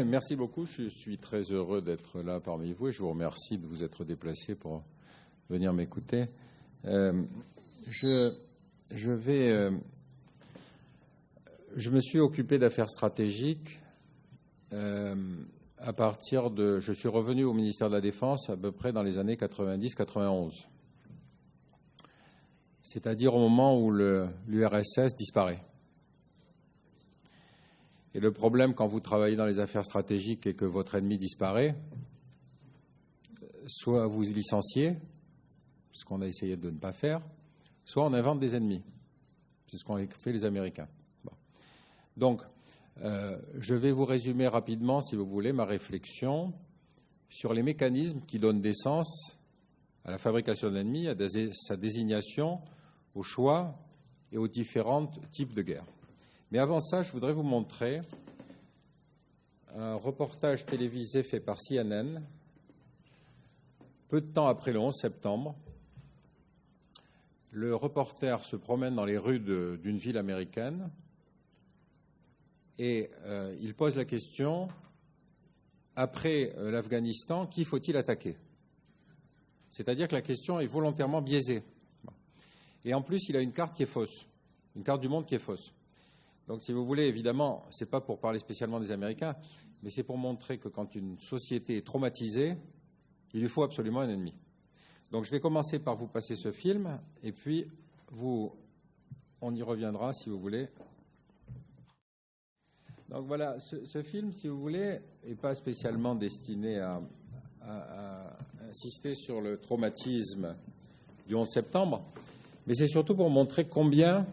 Merci beaucoup. Je suis très heureux d'être là parmi vous et je vous remercie de vous être déplacé pour venir m'écouter. Je me suis occupé d'affaires stratégiques à partir de... Je suis revenu au ministère de la Défense à peu près dans les années 90-91. C'est-à-dire au moment où l'URSS disparaît. Et le problème quand vous travaillez dans les affaires stratégiques et que votre ennemi disparaît, soit vous licenciez, ce qu'on a essayé de ne pas faire, soit on invente des ennemis. C'est ce qu'ont fait les Américains. Bon. Donc, je vais vous résumer rapidement, si vous voulez, ma réflexion sur les mécanismes qui donnent naissance à la fabrication de l'ennemi, à sa désignation, au choix et aux différents types de guerres. Mais avant ça, je voudrais vous montrer un reportage télévisé fait par CNN, peu de temps après le 11 septembre. Le reporter se promène dans les rues d'une ville américaine et il pose la question, après l'Afghanistan, qui faut-il attaquer? C'est-à-dire que la question est volontairement biaisée. Et en plus, il a une carte qui est fausse, une carte du monde qui est fausse. Donc, si vous voulez, évidemment, ce n'est pas pour parler spécialement des Américains, mais c'est pour montrer que quand une société est traumatisée, il lui faut absolument un ennemi. Donc, je vais commencer par vous passer ce film, et puis on y reviendra, si vous voulez. Donc, voilà, ce film, si vous voulez, n'est pas spécialement destiné à insister sur le traumatisme du 11 septembre, mais c'est surtout pour montrer combien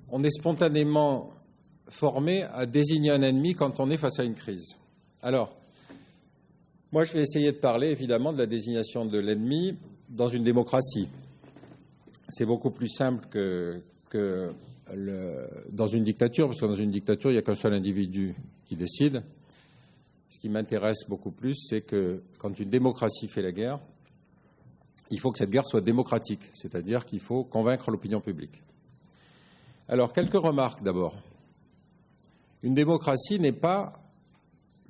on est spontanément formé à désigner un ennemi quand on est face à une crise. Alors, moi, je vais essayer de parler, évidemment, de la désignation de l'ennemi dans une démocratie. C'est beaucoup plus simple que dans une dictature, parce que dans une dictature, il n'y a qu'un seul individu qui décide. Ce qui m'intéresse beaucoup plus, c'est que quand une démocratie fait la guerre, il faut que cette guerre soit démocratique, c'est-à-dire qu'il faut convaincre l'opinion publique. Alors, quelques remarques d'abord. Une démocratie n'est pas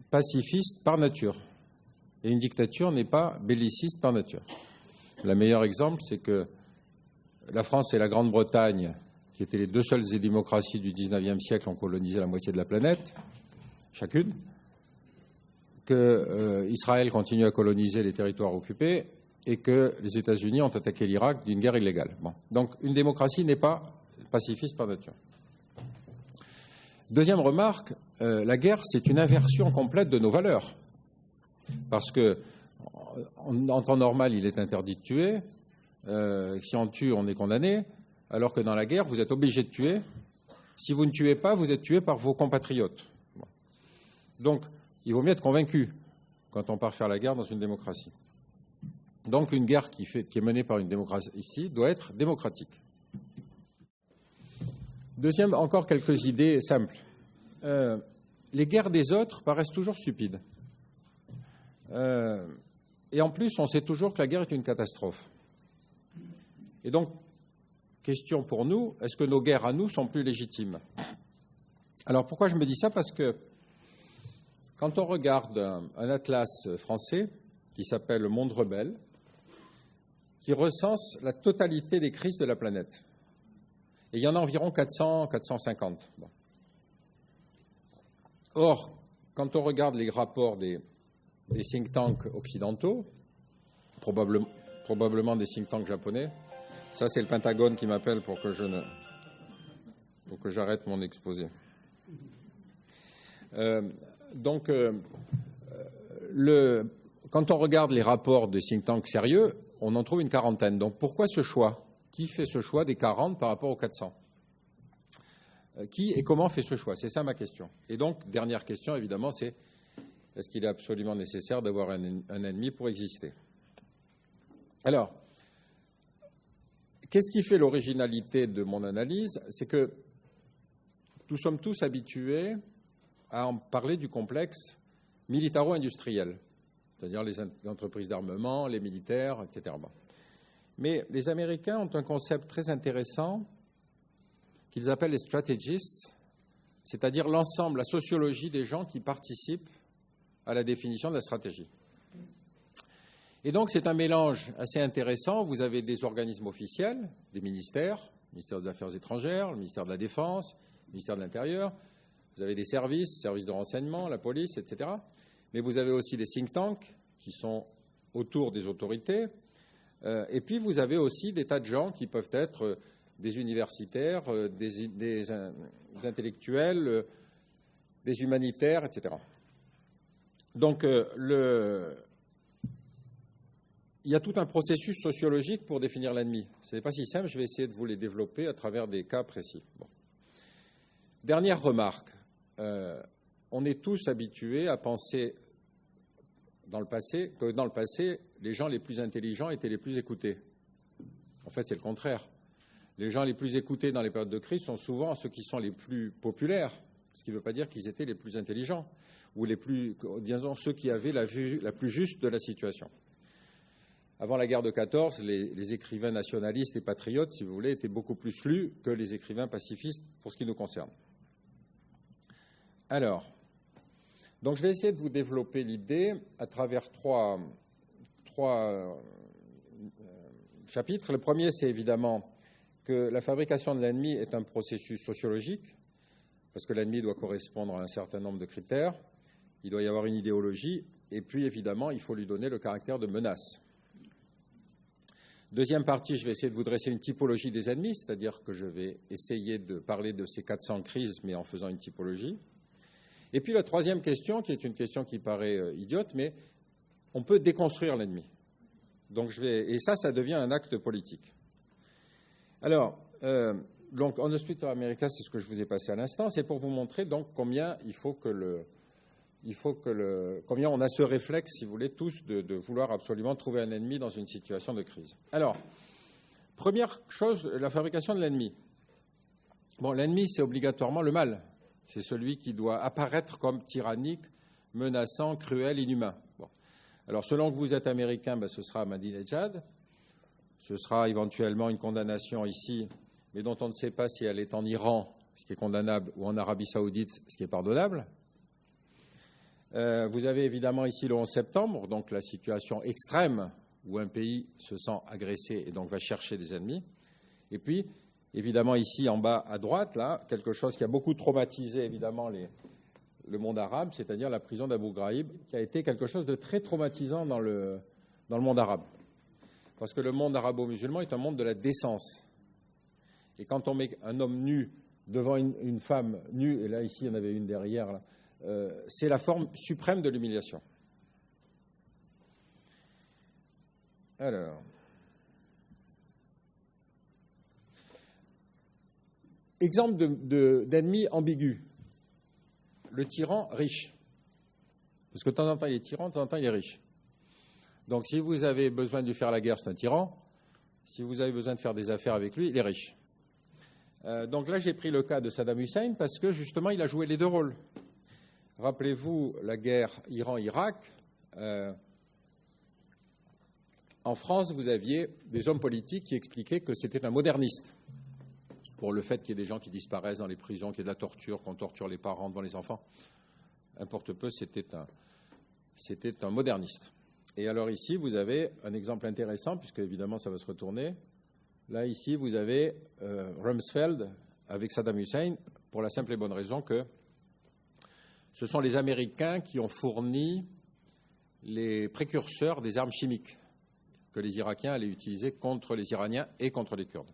pacifiste par nature. Et une dictature n'est pas belliciste par nature. Le meilleur exemple, c'est que la France et la Grande-Bretagne, qui étaient les deux seules démocraties du XIXe siècle, ont colonisé la moitié de la planète, chacune, que Israël continue à coloniser les territoires occupés et que les États-Unis ont attaqué l'Irak d'une guerre illégale. Bon. Donc, une démocratie n'est pas pacifiste par nature. Deuxième remarque, la guerre, c'est une inversion complète de nos valeurs. Parce que, en temps normal, il est interdit de tuer. Si on tue, on est condamné. Alors que dans la guerre, vous êtes obligé de tuer. Si vous ne tuez pas, vous êtes tué par vos compatriotes. Bon. Donc, il vaut mieux être convaincu quand on part faire la guerre dans une démocratie. Donc, une guerre qui est menée par une démocratie ici doit être démocratique. Deuxième, encore quelques idées simples. Les guerres des autres paraissent toujours stupides. Et en plus, on sait toujours que la guerre est une catastrophe. Et donc, question pour nous, est-ce que nos guerres à nous sont plus légitimes? Alors, pourquoi je me dis ça? Parce que quand on regarde un atlas français qui s'appelle Le Monde rebelle, qui recense la totalité des crises de la planète, et il y en a environ 400, 450. Bon. Or, quand on regarde les rapports des think tanks occidentaux, probablement des think tanks japonais, ça c'est le Pentagone qui m'appelle pour que j'arrête mon exposé. Quand on regarde les rapports des think tanks sérieux, on en trouve une quarantaine. Donc pourquoi ce choix? Qui fait ce choix des 40 par rapport aux 400? Qui et comment fait ce choix? C'est ça ma question. Et donc, dernière question, évidemment, c'est est-ce qu'il est absolument nécessaire d'avoir un ennemi pour exister? Alors, qu'est-ce qui fait l'originalité de mon analyse? C'est que nous sommes tous habitués à en parler du complexe militaro-industriel, c'est-à-dire les entreprises d'armement, les militaires, etc. Bon. Mais les Américains ont un concept très intéressant qu'ils appellent les strategists, c'est-à-dire l'ensemble, la sociologie des gens qui participent à la définition de la stratégie. Et donc, c'est un mélange assez intéressant. Vous avez des organismes officiels, des ministères, le ministère des Affaires étrangères, le ministère de la Défense, le ministère de l'Intérieur. Vous avez des services de renseignement, la police, etc. Mais vous avez aussi des think tanks qui sont autour des autorités. Et puis, vous avez aussi des tas de gens qui peuvent être des universitaires, des intellectuels, des humanitaires, etc. Donc, il y a tout un processus sociologique pour définir l'ennemi. Ce n'est pas si simple, je vais essayer de vous les développer à travers des cas précis. Bon. Dernière remarque, on est tous habitués à penser que dans le passé, les gens les plus intelligents étaient les plus écoutés. En fait, c'est le contraire. Les gens les plus écoutés dans les périodes de crise sont souvent ceux qui sont les plus populaires, ce qui ne veut pas dire qu'ils étaient les plus intelligents, ou disons, ceux qui avaient la vue la plus juste de la situation. Avant la guerre de 14, les écrivains nationalistes et patriotes, si vous voulez, étaient beaucoup plus lus que les écrivains pacifistes pour ce qui nous concerne. Alors, donc je vais essayer de vous développer l'idée à travers trois chapitres. Le premier, c'est évidemment que la fabrication de l'ennemi est un processus sociologique, parce que l'ennemi doit correspondre à un certain nombre de critères, il doit y avoir une idéologie, et puis évidemment, il faut lui donner le caractère de menace. Deuxième partie, je vais essayer de vous dresser une typologie des ennemis, c'est-à-dire que je vais essayer de parler de ces 400 crises, mais en faisant une typologie. Et puis la troisième question, qui est une question qui paraît idiote, mais on peut déconstruire l'ennemi. Et ça devient un acte politique. Alors, donc, On the Street of America, c'est ce que je vous ai passé à l'instant, c'est pour vous montrer donc combien combien on a ce réflexe, si vous voulez, tous, de vouloir absolument trouver un ennemi dans une situation de crise. Alors, première chose, la fabrication de l'ennemi. Bon, l'ennemi, c'est obligatoirement le mal. C'est celui qui doit apparaître comme tyrannique, menaçant, cruel, inhumain. Bon. Alors, selon que vous êtes américain, ce sera Ahmadinejad. Ce sera éventuellement une condamnation ici, mais dont on ne sait pas si elle est en Iran, ce qui est condamnable, ou en Arabie Saoudite, ce qui est pardonnable. Vous avez évidemment ici le 11 septembre, donc la situation extrême où un pays se sent agressé et donc va chercher des ennemis. Et puis, évidemment, ici en bas à droite, là, quelque chose qui a beaucoup traumatisé évidemment le monde arabe, c'est-à-dire la prison d'Abu Ghraib, qui a été quelque chose de très traumatisant dans le monde arabe. Parce que le monde arabo-musulman est un monde de la décence. Et quand on met un homme nu devant une femme nue, et là, ici, il y en avait une derrière, là, c'est la forme suprême de l'humiliation. Alors, exemple d'ennemi ambigu. Le tyran riche. Parce que de temps en temps, il est tyran, de temps en temps, il est riche. Donc, si vous avez besoin de lui faire la guerre, c'est un tyran. Si vous avez besoin de faire des affaires avec lui, il est riche. Donc là, j'ai pris le cas de Saddam Hussein parce que, justement, il a joué les deux rôles. Rappelez-vous la guerre Iran-Irak. En France, vous aviez des hommes politiques qui expliquaient que c'était un moderniste. Pour le fait qu'il y ait des gens qui disparaissent dans les prisons, qu'il y ait de la torture, qu'on torture les parents devant les enfants. Importe peu, c'était un moderniste. Et alors ici, vous avez un exemple intéressant, puisque évidemment ça va se retourner. Là, ici, vous avez Rumsfeld avec Saddam Hussein, pour la simple et bonne raison que ce sont les Américains qui ont fourni les précurseurs des armes chimiques que les Irakiens allaient utiliser contre les Iraniens et contre les Kurdes.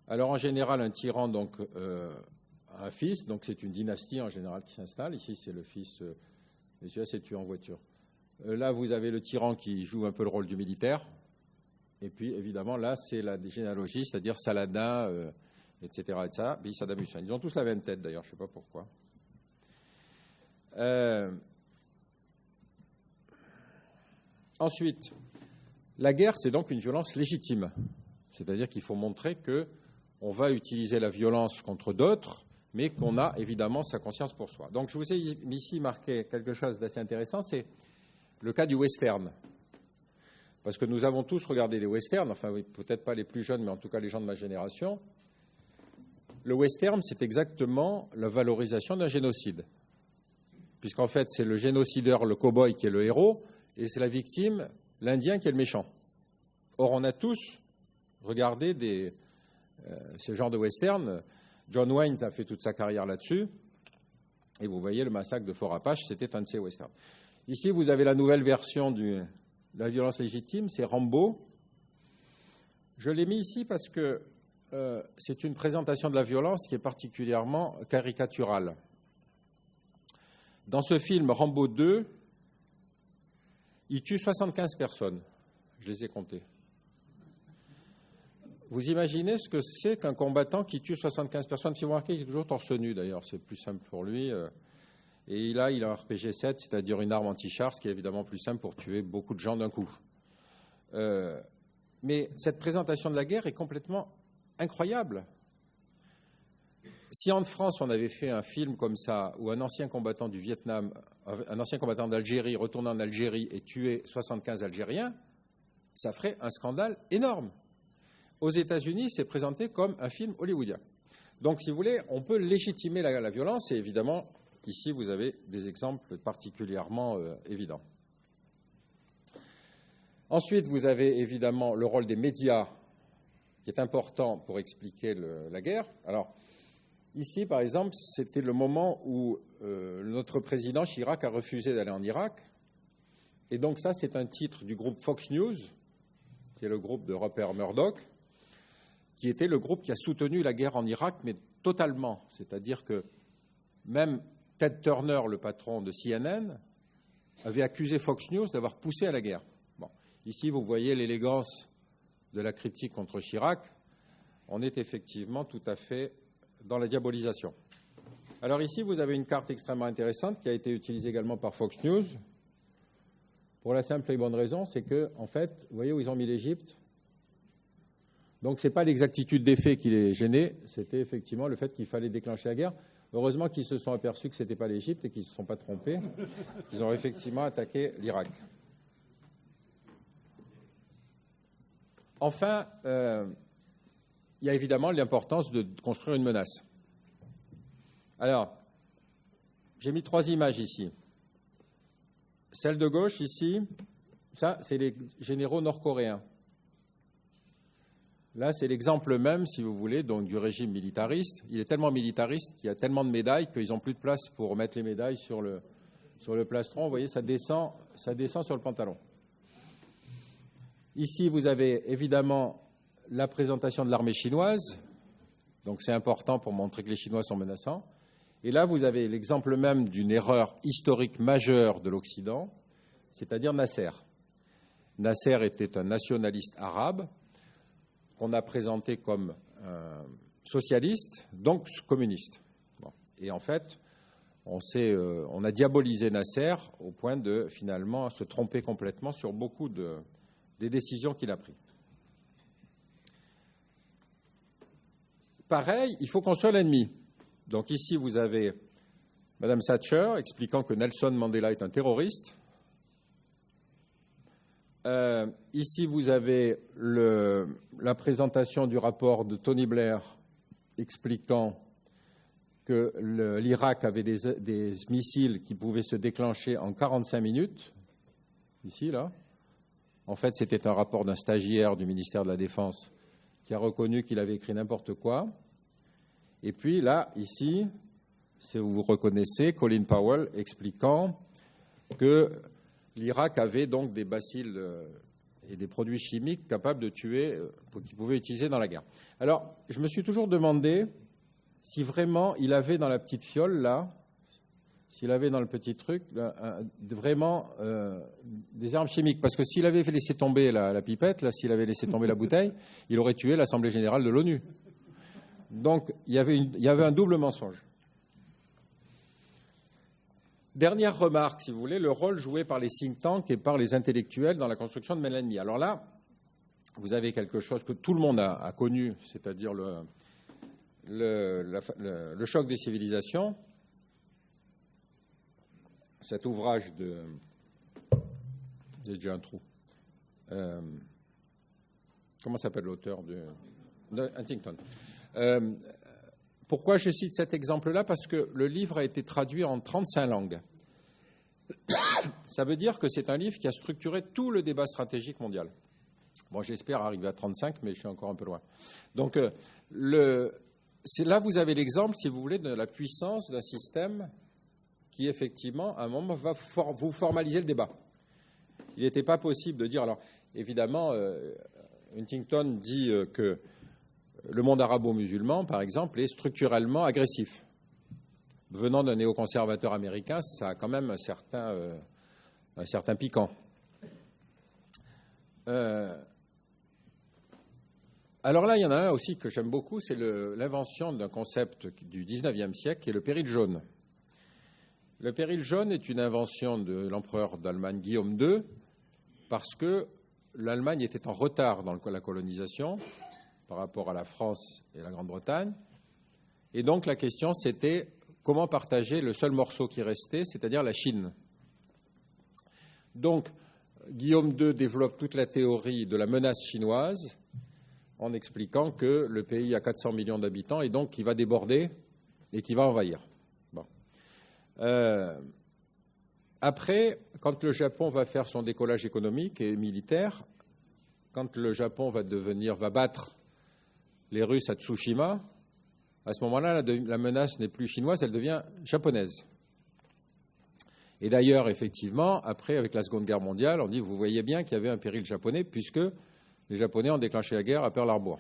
Alors, en général, un tyran donc, a un fils, donc c'est une dynastie en général qui s'installe. Ici, c'est le fils, monsieur s'est tué en voiture. Là, vous avez le tyran qui joue un peu le rôle du militaire. Et puis, évidemment, là, c'est la généalogie, c'est-à-dire Saladin, etc., etc., puis Saddam Hussein. Ils ont tous la même tête, d'ailleurs, je ne sais pas pourquoi. Ensuite, la guerre, c'est donc une violence légitime. C'est-à-dire qu'il faut montrer qu'on va utiliser la violence contre d'autres, mais qu'on a évidemment sa conscience pour soi. Donc, je vous ai ici marqué quelque chose d'assez intéressant, c'est le cas du western. Parce que nous avons tous regardé des westerns, enfin, oui, peut-être pas les plus jeunes, mais en tout cas les gens de ma génération. le western, c'est exactement la valorisation d'un génocide. Puisqu'en fait, c'est le génocideur, le cow-boy, qui est le héros, et c'est la victime, l'Indien, qui est le méchant. Or, on a tous regardé ce genre de western. John Wayne a fait toute sa carrière là-dessus. Et vous voyez, le massacre de Fort Apache, c'était un de ces westerns. Ici, vous avez la nouvelle version de la violence légitime, c'est Rambo. Je l'ai mis ici parce que c'est une présentation de la violence qui est particulièrement caricaturale. Dans ce film, Rambo 2, il tue 75 personnes. Je les ai comptées. Vous imaginez ce que c'est qu'un combattant qui tue 75 personnes? Si vous remarquez, il est toujours torse nu, d'ailleurs, c'est plus simple pour lui. Et là, il a un RPG-7, c'est-à-dire une arme anti-char, ce qui est évidemment plus simple pour tuer beaucoup de gens d'un coup. Mais cette présentation de la guerre est complètement incroyable. Si en France, on avait fait un film comme ça, où un ancien combattant du Vietnam, un ancien combattant d'Algérie retournant en Algérie et tuait 75 Algériens, ça ferait un scandale énorme. Aux États-Unis, c'est présenté comme un film hollywoodien. Donc, si vous voulez, on peut légitimer la violence, et évidemment, ici, vous avez des exemples particulièrement évidents. Ensuite, vous avez évidemment le rôle des médias, qui est important pour expliquer la guerre. Alors, ici, par exemple, c'était le moment où notre président Chirac a refusé d'aller en Irak. Et donc ça, c'est un titre du groupe Fox News, qui est le groupe de Rupert Murdoch, qui était le groupe qui a soutenu la guerre en Irak, mais totalement. C'est-à-dire que même Ted Turner, le patron de CNN, avait accusé Fox News d'avoir poussé à la guerre. Bon. Ici, vous voyez l'élégance de la critique contre Chirac. On est effectivement tout à fait dans la diabolisation. Alors ici, vous avez une carte extrêmement intéressante qui a été utilisée également par Fox News. Pour la simple et bonne raison, c'est que, en fait, vous voyez où ils ont mis l'Égypte? Donc, ce n'est pas l'exactitude des faits qui les gênait, c'était effectivement le fait qu'il fallait déclencher la guerre. Heureusement qu'ils se sont aperçus que ce n'était pas l'Égypte et qu'ils ne se sont pas trompés. Ils ont effectivement attaqué l'Irak. Enfin, il y a évidemment l'importance de construire une menace. Alors, j'ai mis 3 images ici. Celle de gauche, ici, ça, c'est les généraux nord-coréens. Là, c'est l'exemple même, si vous voulez, donc, du régime militariste. Il est tellement militariste qu'il y a tellement de médailles qu'ils n'ont plus de place pour mettre les médailles sur le plastron. Vous voyez, ça descend sur le pantalon. Ici, vous avez évidemment la présentation de l'armée chinoise. Donc, c'est important pour montrer que les Chinois sont menaçants. Et là, vous avez l'exemple même d'une erreur historique majeure de l'Occident, c'est-à-dire Nasser. Nasser était un nationaliste arabe qu'on a présenté comme socialiste, donc communiste. Bon. Et en fait, on a diabolisé Nasser au point de finalement se tromper complètement sur beaucoup des décisions qu'il a prises. Pareil, il faut construire l'ennemi. Donc ici, vous avez Mme Thatcher expliquant que Nelson Mandela est un terroriste. Ici, vous avez la présentation du rapport de Tony Blair expliquant que l'Irak avait des missiles qui pouvaient se déclencher en 45 minutes. Ici, là. En fait, c'était un rapport d'un stagiaire du ministère de la Défense qui a reconnu qu'il avait écrit n'importe quoi. Et puis là, ici, si vous reconnaissez, Colin Powell expliquant que l'Irak avait donc des bacilles et des produits chimiques capables de tuer, qu'ils pouvaient utiliser dans la guerre. Alors, je me suis toujours demandé si vraiment il avait dans la petite fiole, là, s'il avait dans le petit truc, vraiment des armes chimiques. Parce que s'il avait laissé tomber la pipette, là, s'il avait laissé tomber la bouteille, il aurait tué l'Assemblée générale de l'ONU. Donc, il y avait un double mensonge. Dernière remarque, si vous voulez, le rôle joué par les think tanks et par les intellectuels dans la construction de l'ennemi. Alors là, vous avez quelque chose que tout le monde a connu, c'est-à-dire le choc des civilisations. Cet ouvrage j'ai déjà un trou. Comment s'appelle l'auteur de Huntington. Pourquoi je cite cet exemple-là? Parce que le livre a été traduit en 35 langues. Ça veut dire que c'est un livre qui a structuré tout le débat stratégique mondial. Bon, j'espère arriver à 35, mais je suis encore un peu loin. Donc, c'est là vous avez l'exemple, si vous voulez, de la puissance d'un système qui, effectivement, à un moment, va vous formaliser le débat. Il n'était pas possible de dire... Alors, évidemment, Huntington dit que le monde arabo-musulman, par exemple, est structurellement agressif. Venant d'un néoconservateur américain, ça a quand même un certain piquant. Alors là, il y en a un aussi que j'aime beaucoup, c'est l'invention d'un concept du 19e siècle qui est le péril jaune. Le péril jaune est une invention de l'empereur d'Allemagne Guillaume II parce que l'Allemagne était en retard dans la colonisation par rapport à la France et la Grande-Bretagne. Et donc la question, c'était comment partager le seul morceau qui restait, c'est-à-dire la Chine. Donc Guillaume II développe toute la théorie de la menace chinoise en expliquant que le pays a 400 millions d'habitants et donc qu'il va déborder et qu'il va envahir. Bon. Après, quand le Japon va faire son décollage économique et militaire, quand le Japon va battre les Russes à Tsushima, à ce moment-là, la menace n'est plus chinoise, elle devient japonaise. Et d'ailleurs, effectivement, après, avec la Seconde Guerre mondiale, on dit, vous voyez bien qu'il y avait un péril japonais, puisque les Japonais ont déclenché la guerre à Pearl Harbor.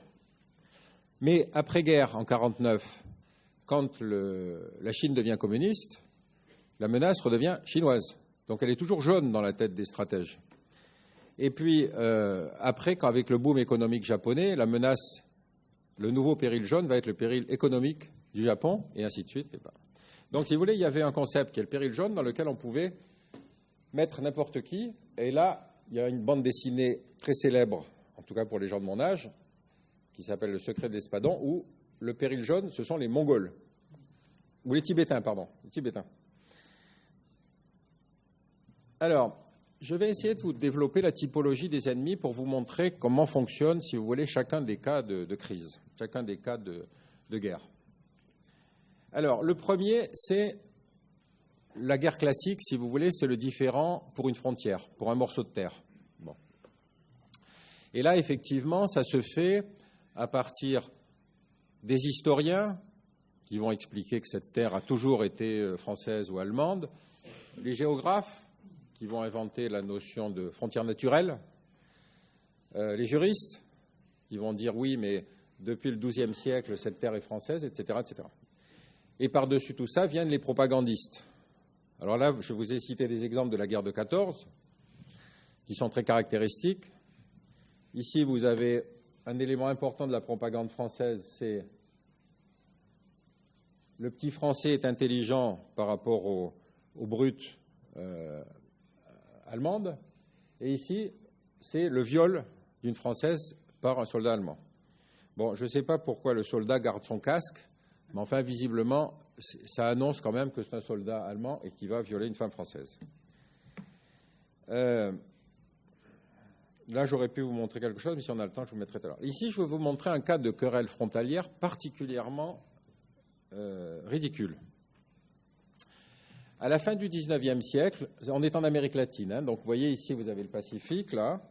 Mais après-guerre, en 1949, quand la Chine devient communiste, la menace redevient chinoise. Donc elle est toujours jaune dans la tête des stratèges. Et puis, après, avec le boom économique japonais, la menace, le nouveau péril jaune va être le péril économique du Japon, et ainsi de suite. Donc, si vous voulez, il y avait un concept qui est le péril jaune dans lequel on pouvait mettre n'importe qui. Et là, il y a une bande dessinée très célèbre, en tout cas pour les gens de mon âge, qui s'appelle Le secret de l'Espadon, où le péril jaune, ce sont les Mongols. Ou les Tibétains, pardon. Les Tibétains. Alors, je vais essayer de vous développer la typologie des ennemis pour vous montrer comment fonctionne, si vous voulez, chacun des cas de crise, chacun des cas de guerre. Alors, le premier, c'est la guerre classique, si vous voulez, c'est le différend pour une frontière, pour un morceau de terre. Bon. Et là, effectivement, ça se fait à partir des historiens qui vont expliquer que cette terre a toujours été française ou allemande, les géographes qui vont inventer la notion de frontière naturelle, les juristes qui vont dire oui, mais depuis le XIIe siècle, cette terre est française, etc., etc. Et par-dessus tout ça viennent les propagandistes. Alors là, je vous ai cité des exemples de la guerre de 14, qui sont très caractéristiques. Ici, vous avez un élément important de la propagande française, c'est le petit français est intelligent par rapport au brut allemande. Et ici, c'est le viol d'une Française par un soldat allemand. Bon, je ne sais pas pourquoi le soldat garde son casque, mais enfin, visiblement, ça annonce quand même que c'est un soldat allemand et qui va violer une femme française. Là, j'aurais pu vous montrer quelque chose, mais si on a le temps, je vous mettrai tout à l'heure. Ici, je vais vous montrer un cas de querelle frontalière particulièrement ridicule. À la fin du XIXe siècle, on est en Amérique latine, hein, donc vous voyez ici, vous avez le Pacifique, là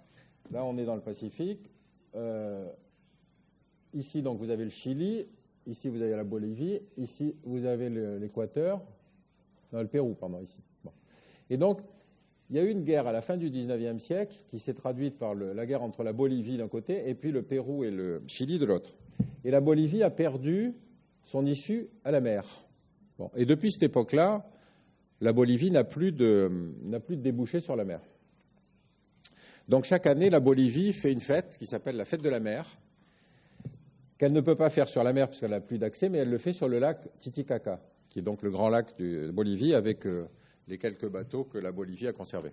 on est dans le Pacifique. Ici, donc, vous avez le Chili. Ici, vous avez la Bolivie. Ici, vous avez l'Équateur. Non, le Pérou, pardon, ici. Bon. Et donc, il y a eu une guerre à la fin du XIXe siècle qui s'est traduite par la guerre entre la Bolivie d'un côté et puis le Pérou et le Chili de l'autre. Et la Bolivie a perdu son issue à la mer. Bon. Et depuis cette époque-là, la Bolivie n'a plus de débouchés sur la mer. Donc, chaque année, la Bolivie fait une fête qui s'appelle la fête de la mer, qu'elle ne peut pas faire sur la mer parce qu'elle n'a plus d'accès, mais elle le fait sur le lac Titicaca, qui est donc le grand lac de Bolivie, avec les quelques bateaux que la Bolivie a conservés.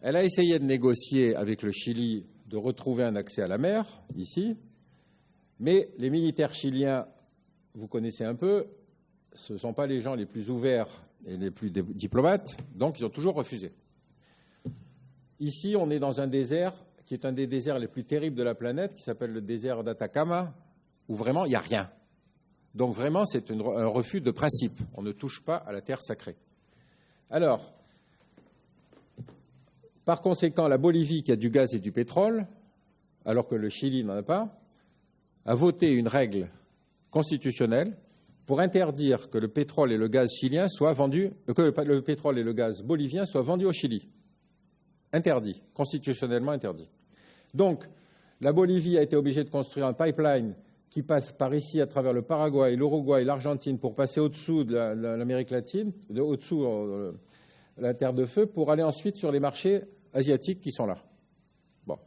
Elle a essayé de négocier avec le Chili de retrouver un accès à la mer, ici, mais les militaires chiliens, vous connaissez un peu, ce ne sont pas les gens les plus ouverts et les plus diplomates, donc ils ont toujours refusé. Ici, on est dans un désert qui est un des déserts les plus terribles de la planète, qui s'appelle le désert d'Atacama, où vraiment il n'y a rien. Donc vraiment, c'est un refus de principe. On ne touche pas à la terre sacrée. Alors, par conséquent, la Bolivie, qui a du gaz et du pétrole, alors que le Chili n'en a pas, a voté une règle constitutionnelle pour interdire que le pétrole et le gaz chilien soient vendus, que le pétrole et le gaz bolivien soient vendus au Chili. Interdit, constitutionnellement interdit. Donc, la Bolivie a été obligée de construire un pipeline qui passe par ici à travers le Paraguay, l'Uruguay, l'Argentine pour passer au-dessous de l'Amérique latine, au-dessous de la Terre de Feu, pour aller ensuite sur les marchés asiatiques qui sont là. Bon.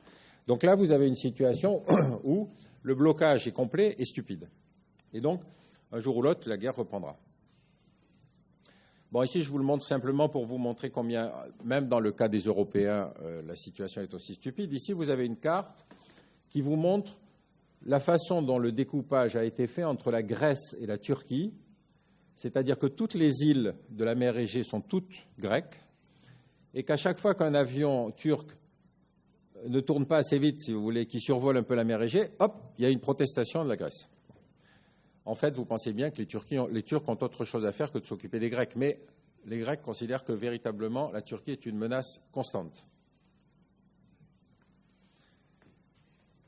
Donc là, vous avez une situation où le blocage est complet et stupide. Et donc, un jour ou l'autre, la guerre reprendra. Bon, ici, je vous le montre simplement pour vous montrer combien, même dans le cas des Européens, la situation est aussi stupide. Ici, vous avez une carte qui vous montre la façon dont le découpage a été fait entre la Grèce et la Turquie, c'est-à-dire que toutes les îles de la mer Égée sont toutes grecques, et qu'à chaque fois qu'un avion turc ne tourne pas assez vite, si vous voulez, qui survole un peu la mer Égée, hop, il y a une protestation de la Grèce. En fait, vous pensez bien que les Turcs ont autre chose à faire que de s'occuper des Grecs, mais les Grecs considèrent que véritablement la Turquie est une menace constante.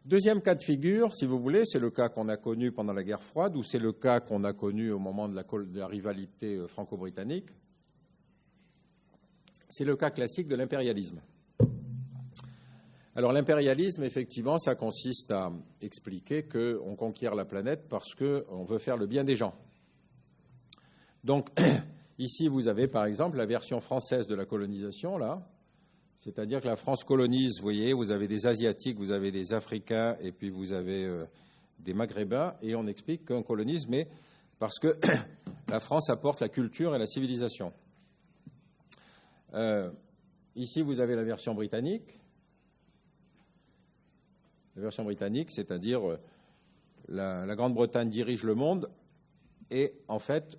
Deuxième cas de figure, si vous voulez, c'est le cas qu'on a connu pendant la guerre froide ou c'est le cas qu'on a connu au moment de la rivalité franco-britannique. C'est le cas classique de l'impérialisme. Alors l'impérialisme, effectivement, ça consiste à expliquer qu'on conquiert la planète parce qu'on veut faire le bien des gens. Donc ici, vous avez par exemple la version française de la colonisation, là. C'est-à-dire que la France colonise, vous voyez, vous avez des Asiatiques, vous avez des Africains, et puis vous avez des Maghrébins, et on explique qu'on colonise, mais parce que la France apporte la culture et la civilisation. Ici, vous avez la version britannique. La version britannique, c'est-à-dire la Grande-Bretagne dirige le monde, et en fait,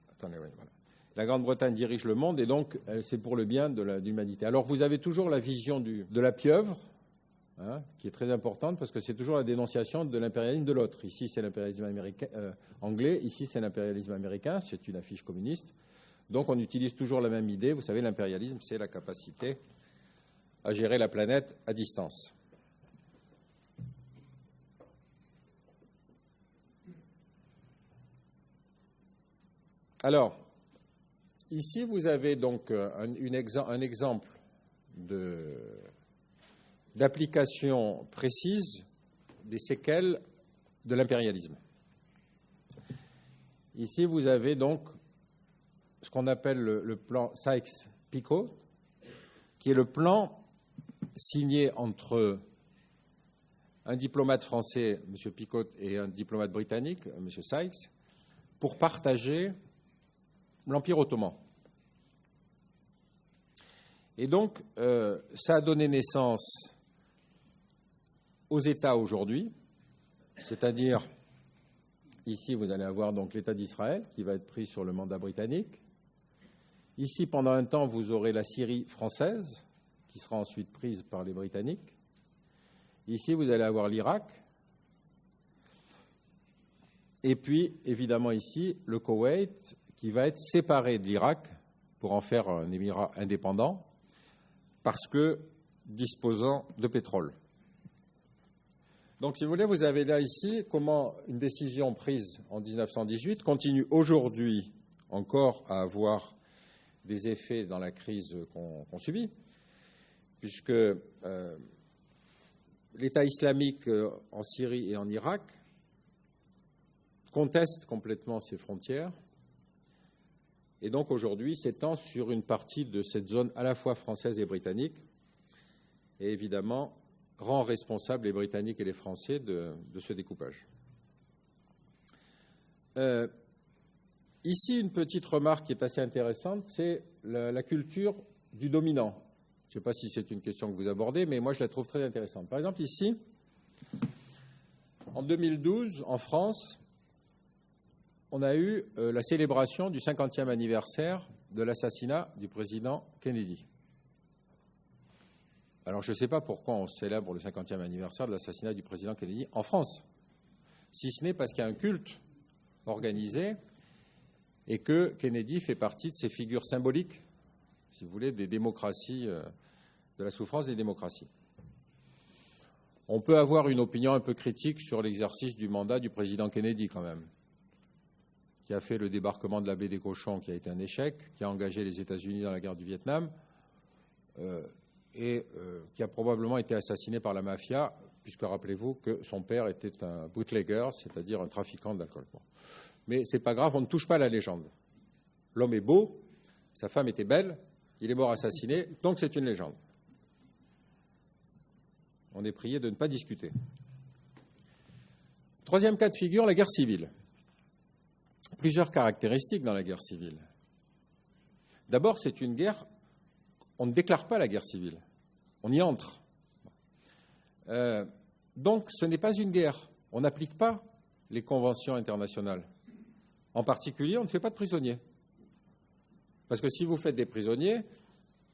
attendez, oui, voilà. La Grande-Bretagne dirige le monde et donc c'est pour le bien de l'humanité. Alors vous avez toujours la vision de la pieuvre, hein, qui est très importante parce que c'est toujours la dénonciation de l'impérialisme de l'autre. Ici c'est l'impérialisme américain, anglais, ici c'est l'impérialisme américain, c'est une affiche communiste. Donc on utilise toujours la même idée. Vous savez, l'impérialisme, c'est la capacité à gérer la planète à distance. Alors, ici, vous avez donc un exemple d'application précise des séquelles de l'impérialisme. Ici, vous avez donc ce qu'on appelle le plan Sykes-Picot, qui est le plan signé entre un diplomate français, M. Picot, et un diplomate britannique, M. Sykes, pour partager l'Empire ottoman. Et donc, ça a donné naissance aux États aujourd'hui, c'est-à-dire, ici, vous allez avoir donc l'État d'Israël qui va être pris sur le mandat britannique. Ici, pendant un temps, vous aurez la Syrie française qui sera ensuite prise par les Britanniques. Ici, vous allez avoir l'Irak. Et puis, évidemment, ici, le Koweït qui va être séparé de l'Irak pour en faire un émirat indépendant parce que disposant de pétrole. Donc, si vous voulez, vous avez là ici comment une décision prise en 1918 continue aujourd'hui encore à avoir des effets dans la crise qu'on subit, puisque l'État islamique en Syrie et en Irak conteste complètement ses frontières et donc aujourd'hui s'étend sur une partie de cette zone à la fois française et britannique et évidemment rend responsables les Britanniques et les Français de ce découpage. Ici, une petite remarque qui est assez intéressante, c'est la culture du dominant. Je ne sais pas si c'est une question que vous abordez, mais moi je la trouve très intéressante. Par exemple, ici, en 2012, en France, on a eu la célébration du 50e anniversaire de l'assassinat du président Kennedy. Alors, je ne sais pas pourquoi on célèbre le 50e anniversaire de l'assassinat du président Kennedy en France. si ce n'est parce qu'il y a un culte organisé et que Kennedy fait partie de ces figures symboliques, si vous voulez, des démocraties, de la souffrance des démocraties. On peut avoir une opinion un peu critique sur l'exercice du mandat du président Kennedy quand même, qui a fait le débarquement de la baie des Cochons, qui a été un échec, qui a engagé les États-Unis dans la guerre du Vietnam, et qui a probablement été assassiné par la mafia, puisque rappelez-vous que son père était un bootlegger, c'est-à-dire un trafiquant d'alcool. Bon. Mais c'est pas grave, on ne touche pas à la légende. L'homme est beau, sa femme était belle, il est mort assassiné, donc c'est une légende. On est prié de ne pas discuter. Troisième cas de figure, la guerre civile. Plusieurs caractéristiques dans la guerre civile. D'abord, c'est une guerre, on ne déclare pas la guerre civile, on y entre. Donc, ce n'est pas une guerre, on n'applique pas les conventions internationales. En particulier, on ne fait pas de prisonniers. Parce que si vous faites des prisonniers,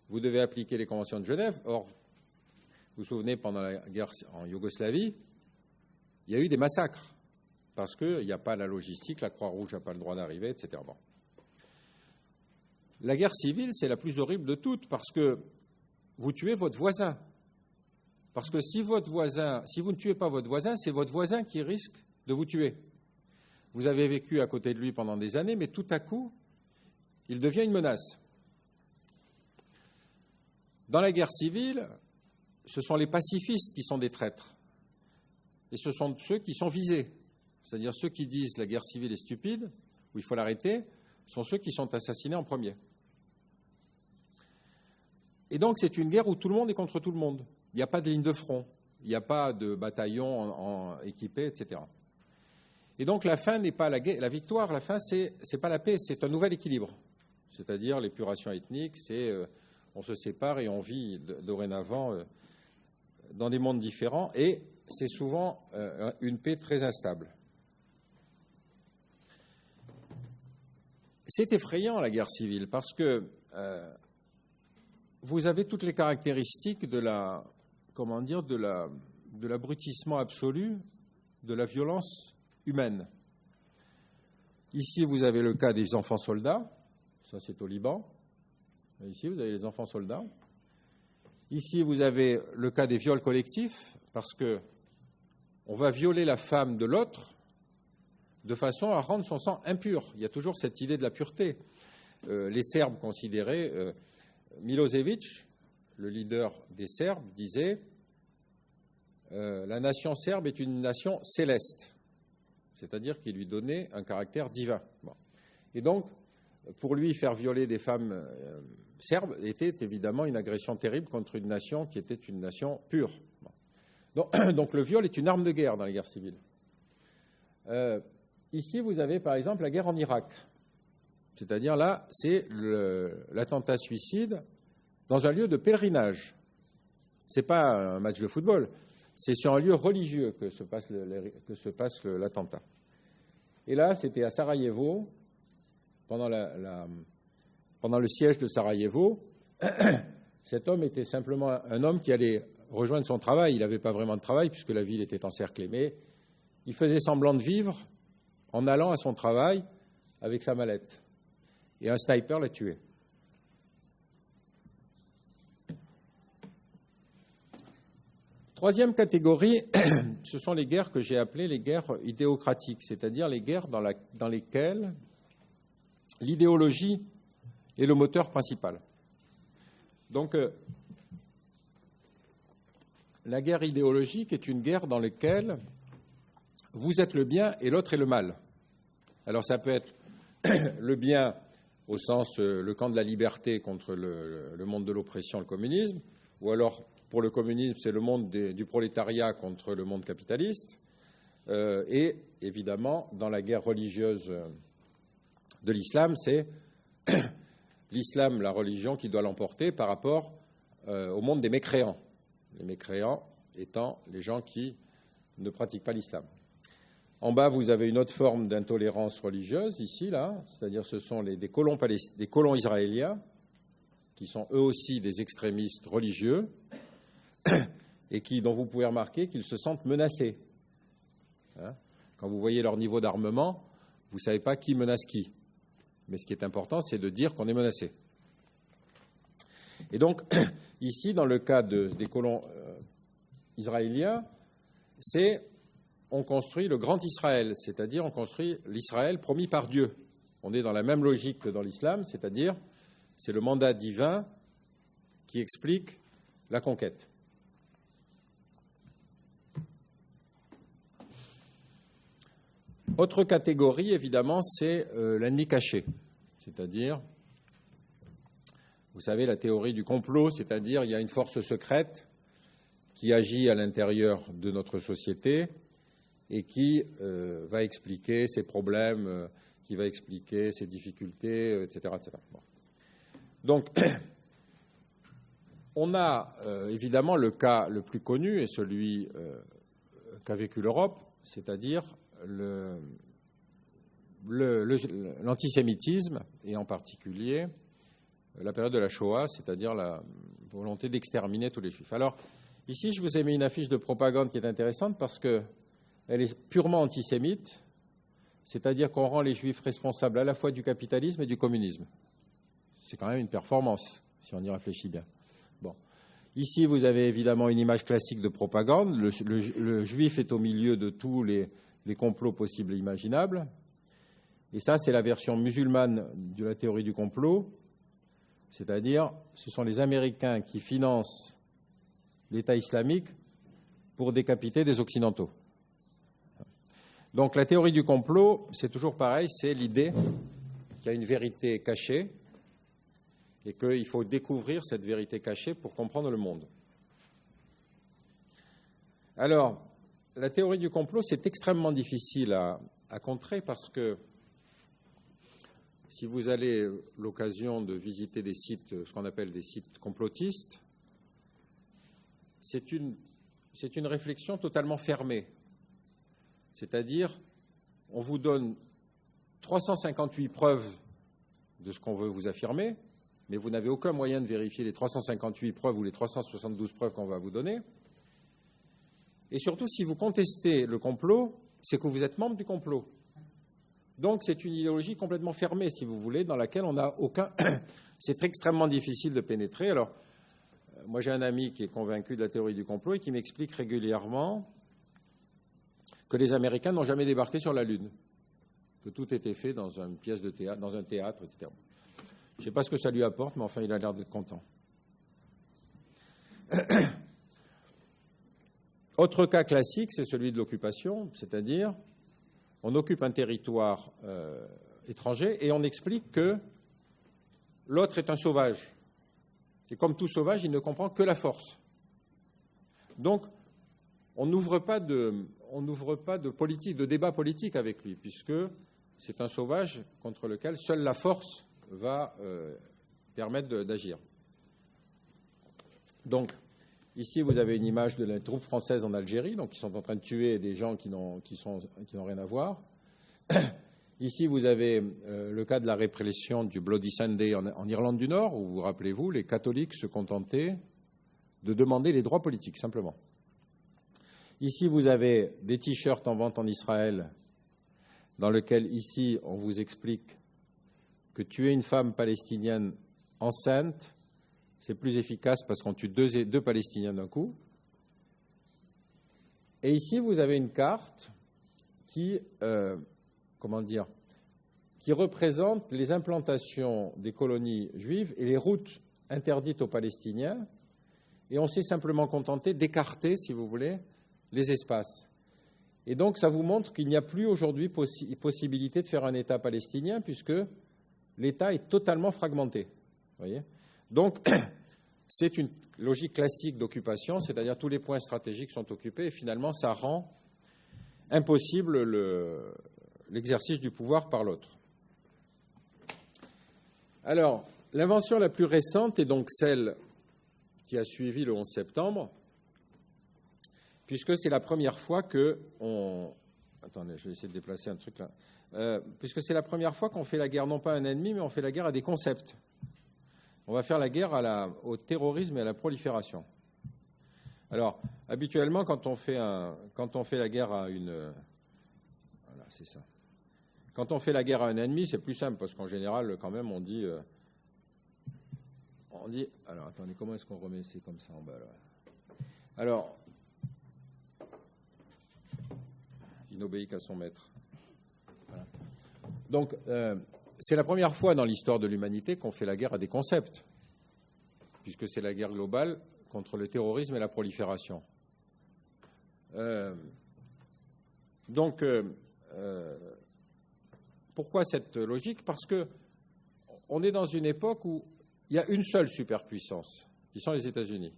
vous devez appliquer les conventions de Genève. Or, vous vous souvenez, pendant la guerre en Yougoslavie, il y a eu des massacres, parce qu'il n'y a pas la logistique, la Croix-Rouge n'a pas le droit d'arriver, etc. Bon. La guerre civile, c'est la plus horrible de toutes, parce que vous tuez votre voisin. Parce que si vous ne tuez pas votre voisin, c'est votre voisin qui risque de vous tuer. Vous avez vécu à côté de lui pendant des années, mais tout à coup, il devient une menace. Dans la guerre civile, ce sont les pacifistes qui sont des traîtres. Et ce sont ceux qui sont visés. C'est-à-dire ceux qui disent la guerre civile est stupide, ou il faut l'arrêter, sont ceux qui sont assassinés en premier. Et donc c'est une guerre où tout le monde est contre tout le monde. Il n'y a pas de ligne de front, il n'y a pas de bataillon équipé, etc. Et donc la fin n'est pas la victoire, la fin c'est pas la paix, c'est un nouvel équilibre. C'est-à-dire l'épuration ethnique, c'est on se sépare et on vit dorénavant dans des mondes différents, et c'est souvent une paix très instable. C'est effrayant la guerre civile parce que vous avez toutes les caractéristiques de l'abrutissement absolu de la violence humaine. Ici, vous avez le cas des enfants soldats, ça c'est au Liban. Ici, vous avez les enfants soldats. Ici, vous avez le cas des viols collectifs, parce que on va violer la femme de l'autre de façon à rendre son sang impur. Il y a toujours cette idée de la pureté. Les Serbes considéraient, Milosevic, le leader des Serbes, disait la nation serbe est une nation céleste, c'est-à-dire qu'il lui donnait un caractère divin. Bon. Et donc, pour lui, faire violer des femmes serbes était évidemment une agression terrible contre une nation qui était une nation pure. Bon. Donc le viol est une arme de guerre dans les guerres civiles. Ici, vous avez par exemple la guerre en Irak. C'est-à-dire là, c'est l'attentat suicide dans un lieu de pèlerinage. Ce n'est pas un match de football, c'est sur un lieu religieux que se passe l'attentat. Et là, c'était à Sarajevo, pendant le siège de Sarajevo. Cet homme était simplement un homme qui allait rejoindre son travail. Il n'avait pas vraiment de travail puisque la ville était encerclée, mais il faisait semblant de vivre en allant à son travail avec sa mallette. Et un sniper l'a tué. Troisième catégorie, ce sont les guerres que j'ai appelées les guerres idéocratiques, c'est-à-dire les guerres dans lesquelles l'idéologie est le moteur principal. Donc, la guerre idéologique est une guerre dans laquelle vous êtes le bien et l'autre est le mal. Alors, ça peut être le bien au sens le camp de la liberté contre le monde de l'oppression, le communisme, ou alors pour le communisme, c'est le monde du prolétariat contre le monde capitaliste, et évidemment, dans la guerre religieuse de l'islam, c'est l'islam, la religion, qui doit l'emporter par rapport au monde des mécréants. Les mécréants étant les gens qui ne pratiquent pas l'islam. En bas, vous avez une autre forme d'intolérance religieuse, ici, là, c'est-à-dire ce sont des colons israéliens, qui sont eux aussi des extrémistes religieux, et dont vous pouvez remarquer qu'ils se sentent menacés. Hein ? Quand vous voyez leur niveau d'armement, vous ne savez pas qui menace qui. Mais ce qui est important, c'est de dire qu'on est menacé. Et donc, ici, dans le cas des colons israéliens, on construit le grand Israël, c'est-à-dire on construit l'Israël promis par Dieu. On est dans la même logique que dans l'islam, c'est-à-dire c'est le mandat divin qui explique la conquête. Autre catégorie, évidemment, c'est l'ennemi caché, c'est-à-dire, vous savez, la théorie du complot, c'est-à-dire il y a une force secrète qui agit à l'intérieur de notre société et qui va expliquer ses problèmes, qui va expliquer ses difficultés, etc. etc. Bon. Donc, on a évidemment le cas le plus connu et celui qu'a vécu l'Europe, c'est-à-dire l'antisémitisme et en particulier la période de la Shoah, c'est-à-dire la volonté d'exterminer tous les Juifs. Alors, ici, je vous ai mis une affiche de propagande qui est intéressante parce qu'elle est purement antisémite, c'est-à-dire qu'on rend les Juifs responsables à la fois du capitalisme et du communisme. C'est quand même une performance, si on y réfléchit bien. Bon. Ici, vous avez évidemment une image classique de propagande. Le Juif est au milieu de tous les complots possibles et imaginables. Et ça, c'est la version musulmane de la théorie du complot, c'est-à-dire ce sont les Américains qui financent l'État islamique pour décapiter des Occidentaux. Donc la théorie du complot, c'est toujours pareil, c'est l'idée qu'il y a une vérité cachée et qu'il faut découvrir cette vérité cachée pour comprendre le monde. Alors, la théorie du complot, c'est extrêmement difficile à contrer parce que si vous avez l'occasion de visiter des sites, ce qu'on appelle des sites complotistes, c'est une réflexion totalement fermée. C'est-à-dire, on vous donne 358 preuves de ce qu'on veut vous affirmer, mais vous n'avez aucun moyen de vérifier les 358 preuves ou les 372 preuves qu'on va vous donner. Et surtout, si vous contestez le complot, c'est que vous êtes membre du complot. Donc, c'est une idéologie complètement fermée, si vous voulez, dans laquelle on n'a aucun... C'est extrêmement difficile de pénétrer. Alors, moi, j'ai un ami qui est convaincu de la théorie du complot et qui m'explique régulièrement que les Américains n'ont jamais débarqué sur la Lune, que tout était fait dans une pièce de théâtre, dans un théâtre, etc. Je ne sais pas ce que ça lui apporte, mais enfin, il a l'air d'être content. Autre cas classique, c'est celui de l'occupation, c'est-à-dire on occupe un territoire étranger et on explique que l'autre est un sauvage. Et comme tout sauvage, il ne comprend que la force. Donc, on n'ouvre pas de politique, de débat politique avec lui, puisque c'est un sauvage contre lequel seule la force va permettre d'agir. Donc, ici, vous avez une image de la troupe française en Algérie, donc qui sont en train de tuer des gens qui n'ont rien à voir. Ici, vous avez le cas de la répression du Bloody Sunday en Irlande du Nord, où, vous rappelez-vous, les catholiques se contentaient de demander les droits politiques, simplement. Ici, vous avez des t-shirts en vente en Israël, dans lesquels, ici, on vous explique que tuer une femme palestinienne enceinte, c'est plus efficace parce qu'on tue deux Palestiniens d'un coup. Et ici, vous avez une carte qui représente les implantations des colonies juives et les routes interdites aux Palestiniens. Et on s'est simplement contenté d'écarter, si vous voulez, les espaces. Et donc, ça vous montre qu'il n'y a plus aujourd'hui possibilité de faire un État palestinien puisque l'État est totalement fragmenté. Voyez ? Donc, c'est une logique classique d'occupation, c'est-à-dire tous les points stratégiques sont occupés et finalement, ça rend impossible l'exercice du pouvoir par l'autre. Alors, l'invention la plus récente est donc celle qui a suivi le 11 septembre, puisque c'est la première fois que Attendez, je vais essayer de déplacer un truc là. Puisque c'est la première fois qu'on fait la guerre non pas à un ennemi, mais on fait la guerre à des concepts. On va faire la guerre au terrorisme et à la prolifération. Alors, habituellement, quand on fait la guerre à c'est ça. Quand on fait la guerre à un ennemi, c'est plus simple, parce qu'en général, quand même, on dit... alors, attendez, comment est-ce qu'on remet? C'est comme ça en bas, là. Alors, il n'obéit qu'à son maître. Voilà. Donc, c'est la première fois dans l'histoire de l'humanité qu'on fait la guerre à des concepts, puisque c'est la guerre globale contre le terrorisme et la prolifération. Donc, pourquoi cette logique? Parce qu'on est dans une époque où il y a une seule superpuissance, qui sont les États-Unis.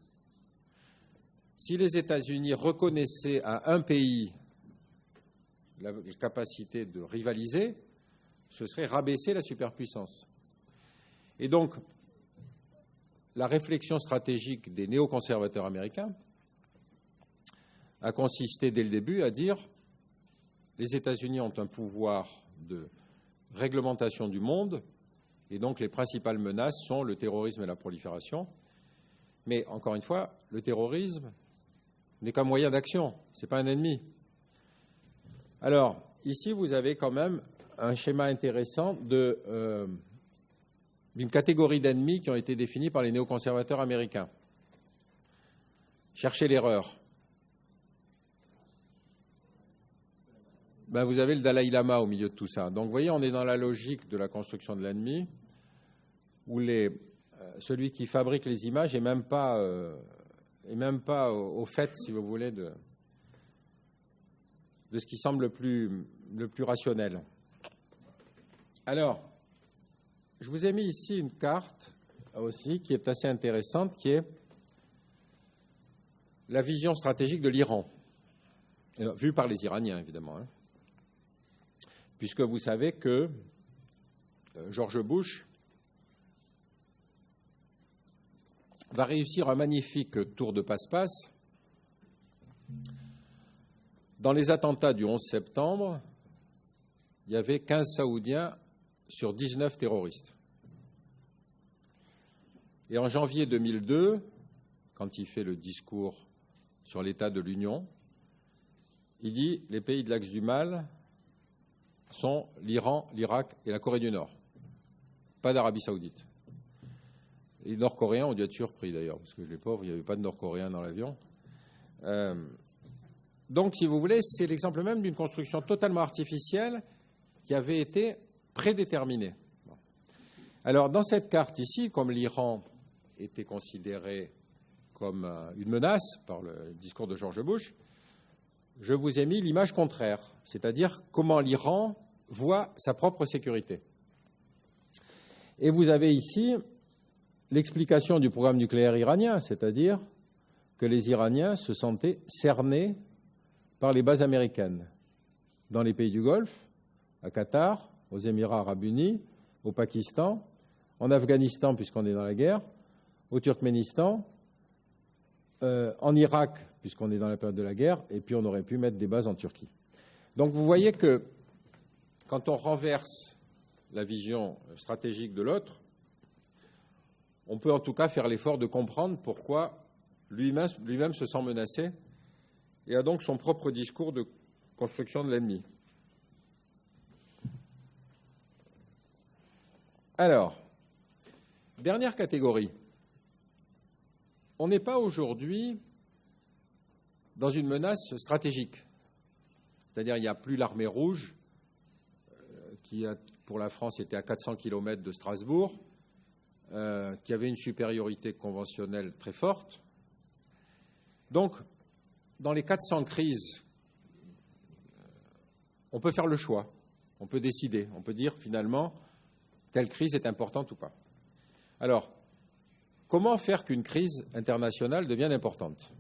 Si les États-Unis reconnaissaient à un pays la capacité de rivaliser, ce serait rabaisser la superpuissance. Et donc, la réflexion stratégique des néoconservateurs américains a consisté dès le début à dire les États-Unis ont un pouvoir de réglementation du monde, et donc les principales menaces sont le terrorisme et la prolifération. Mais encore une fois, le terrorisme n'est qu'un moyen d'action, ce n'est pas un ennemi. Alors, ici, vous avez quand même un schéma intéressant d'une catégorie d'ennemis qui ont été définis par les néoconservateurs américains. Cherchez l'erreur. Ben, vous avez le Dalai Lama au milieu de tout ça. Donc, vous voyez, on est dans la logique de la construction de l'ennemi, où celui qui fabrique les images n'est même pas au fait, si vous voulez, de ce qui semble le plus rationnel. Alors, je vous ai mis ici une carte aussi qui est assez intéressante, qui est la vision stratégique de l'Iran, vue par les Iraniens, évidemment, hein. Puisque vous savez que George Bush va réussir un magnifique tour de passe-passe. Dans les attentats du 11 septembre, il y avait 15 Saoudiens sur 19 terroristes. Et en janvier 2002, quand il fait le discours sur l'état de l'Union, il dit « Les pays de l'axe du mal sont l'Iran, l'Irak et la Corée du Nord. Pas d'Arabie Saoudite. » Les Nord-Coréens ont dû être surpris d'ailleurs, parce que les pauvres, il n'y avait pas de Nord-Coréens dans l'avion. Donc, si vous voulez, c'est l'exemple même d'une construction totalement artificielle qui avait été prédéterminée. Bon. Alors, dans cette carte ici, comme l'Iran était considéré comme une menace par le discours de George Bush, je vous ai mis l'image contraire, c'est-à-dire comment l'Iran voit sa propre sécurité. Et vous avez ici l'explication du programme nucléaire iranien, c'est-à-dire que les Iraniens se sentaient cernés par les bases américaines dans les pays du Golfe, à Qatar, aux Émirats arabes unis, au Pakistan, en Afghanistan puisqu'on est dans la guerre, au Turkménistan, en Irak puisqu'on est dans la période de la guerre, et puis on aurait pu mettre des bases en Turquie. Donc vous voyez que quand on renverse la vision stratégique de l'autre, on peut en tout cas faire l'effort de comprendre pourquoi lui-même se sent menacé et a donc son propre discours de construction de l'ennemi. Alors, dernière catégorie. On n'est pas aujourd'hui dans une menace stratégique. C'est-à-dire il n'y a plus l'armée rouge qui, pour la France, était à 400 km de Strasbourg, qui avait une supériorité conventionnelle très forte. Donc, dans les 400 crises, on peut faire le choix, on peut décider, on peut dire finalement telle crise est importante ou pas. Alors, comment faire qu'une crise internationale devienne importante?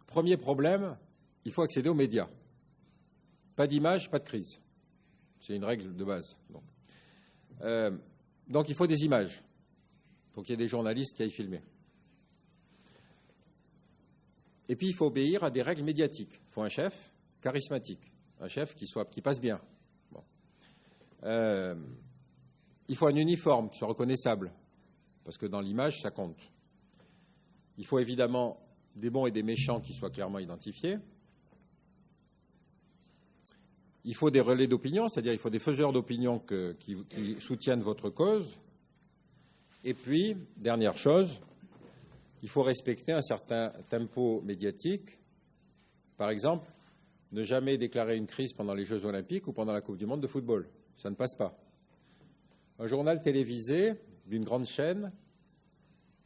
Premier problème, il faut accéder aux médias. Pas d'image, pas de crise. C'est une règle de base. Donc il faut des images. Il faut qu'il y ait des journalistes qui aillent filmer. Et puis il faut obéir à des règles médiatiques. Il faut un chef charismatique, un chef qui passe bien. Bon. Il faut un uniforme qui soit reconnaissable, parce que dans l'image, ça compte. Il faut évidemment des bons et des méchants qui soient clairement identifiés. il faut des relais d'opinion, c'est-à-dire il faut des faiseurs d'opinion qui soutiennent votre cause. Et puis, dernière chose, il faut respecter un certain tempo médiatique. Par exemple, ne jamais déclarer une crise pendant les Jeux Olympiques ou pendant la Coupe du Monde de football. Ça ne passe pas. Un journal télévisé d'une grande chaîne,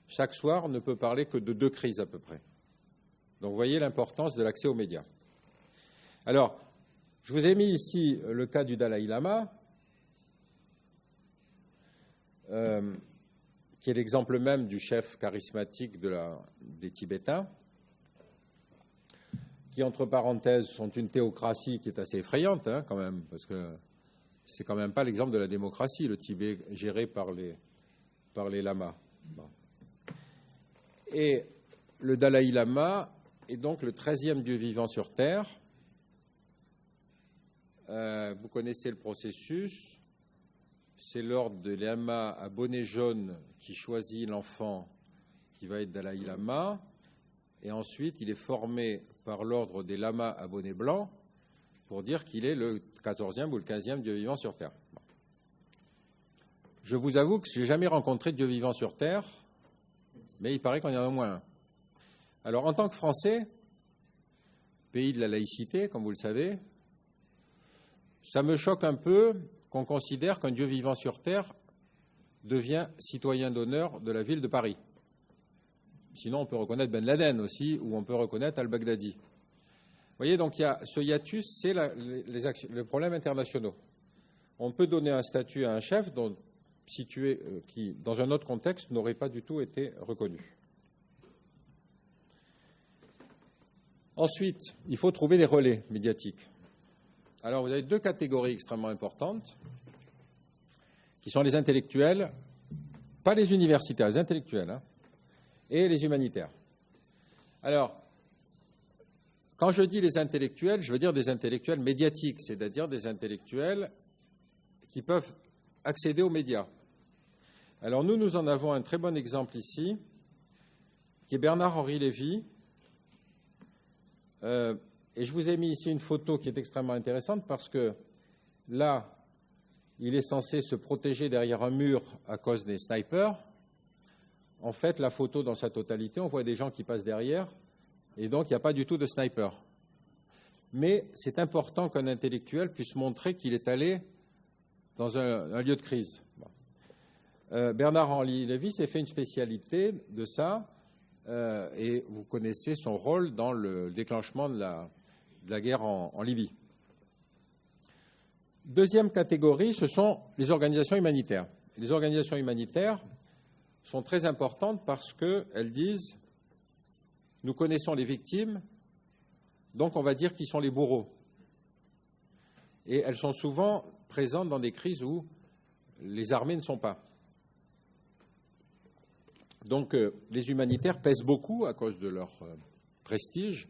chaque soir, ne peut parler que de 2 crises à peu près. Donc, vous voyez l'importance de l'accès aux médias. Alors, je vous ai mis ici le cas du Dalai Lama, qui est l'exemple même du chef charismatique des Tibétains, qui, entre parenthèses, sont une théocratie qui est assez effrayante, hein, quand même, parce que c'est quand même pas l'exemple de la démocratie, le Tibet géré par les lamas. Bon. Et le Dalai Lama est donc le 13e dieu vivant sur Terre. Vous connaissez le processus. C'est l'ordre de lama à bonnet jaune qui choisit l'enfant qui va être Dalai Lama. Et ensuite, il est formé par l'ordre des lamas à bonnet blanc pour dire qu'il est le 14e ou le 15e dieu vivant sur Terre. Bon. Je vous avoue que je n'ai jamais rencontré de dieu vivant sur Terre, mais il paraît qu'il y en a au moins un. Alors, en tant que Français, pays de la laïcité, comme vous le savez, ça me choque un peu qu'on considère qu'un dieu vivant sur Terre devient citoyen d'honneur de la ville de Paris. Sinon, on peut reconnaître Ben Laden aussi, ou on peut reconnaître al-Baghdadi. Vous voyez, donc il y a ce hiatus, c'est les problèmes internationaux. On peut donner un statut à un chef qui, dans un autre contexte, n'aurait pas du tout été reconnu. Ensuite, il faut trouver des relais médiatiques. Alors, vous avez 2 catégories extrêmement importantes, qui sont les intellectuels, pas les universitaires, les intellectuels, hein, et les humanitaires. Alors, quand je dis les intellectuels, je veux dire des intellectuels médiatiques, c'est-à-dire des intellectuels qui peuvent accéder aux médias. Alors, nous en avons un très bon exemple ici, qui est Bernard-Henri Lévy. Et je vous ai mis ici une photo qui est extrêmement intéressante parce que là, il est censé se protéger derrière un mur à cause des snipers. En fait, la photo dans sa totalité, on voit des gens qui passent derrière et donc il n'y a pas du tout de sniper. Mais c'est important qu'un intellectuel puisse montrer qu'il est allé dans un lieu de crise. Bon. Bernard-Henri Lévy s'est fait une spécialité de ça et vous connaissez son rôle dans le déclenchement de la guerre en Libye. Deuxième catégorie, ce sont les organisations humanitaires. Les organisations humanitaires sont très importantes parce qu'elles disent « nous connaissons les victimes, donc on va dire qui sont les bourreaux ». Et elles sont souvent présentes dans des crises où les armées ne sont pas. Donc les humanitaires pèsent beaucoup à cause de leur prestige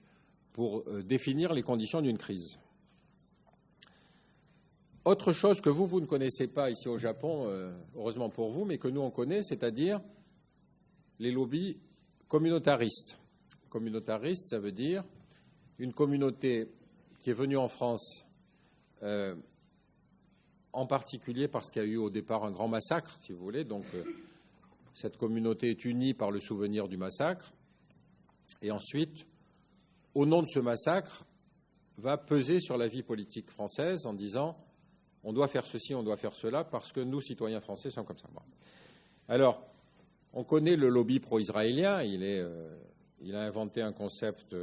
pour définir les conditions d'une crise. Autre chose que vous ne connaissez pas ici au Japon, heureusement pour vous, mais que nous on connaît, c'est-à-dire les lobbies communautaristes. Communautariste, ça veut dire une communauté qui est venue en France, en particulier parce qu'il y a eu au départ un grand massacre, si vous voulez. Donc cette communauté est unie par le souvenir du massacre. Et ensuite, au nom de ce massacre, va peser sur la vie politique française en disant on doit faire ceci, on doit faire cela, parce que nous, citoyens français, sommes comme ça. Bon. Alors, on connaît le lobby pro-israélien. Il a inventé un concept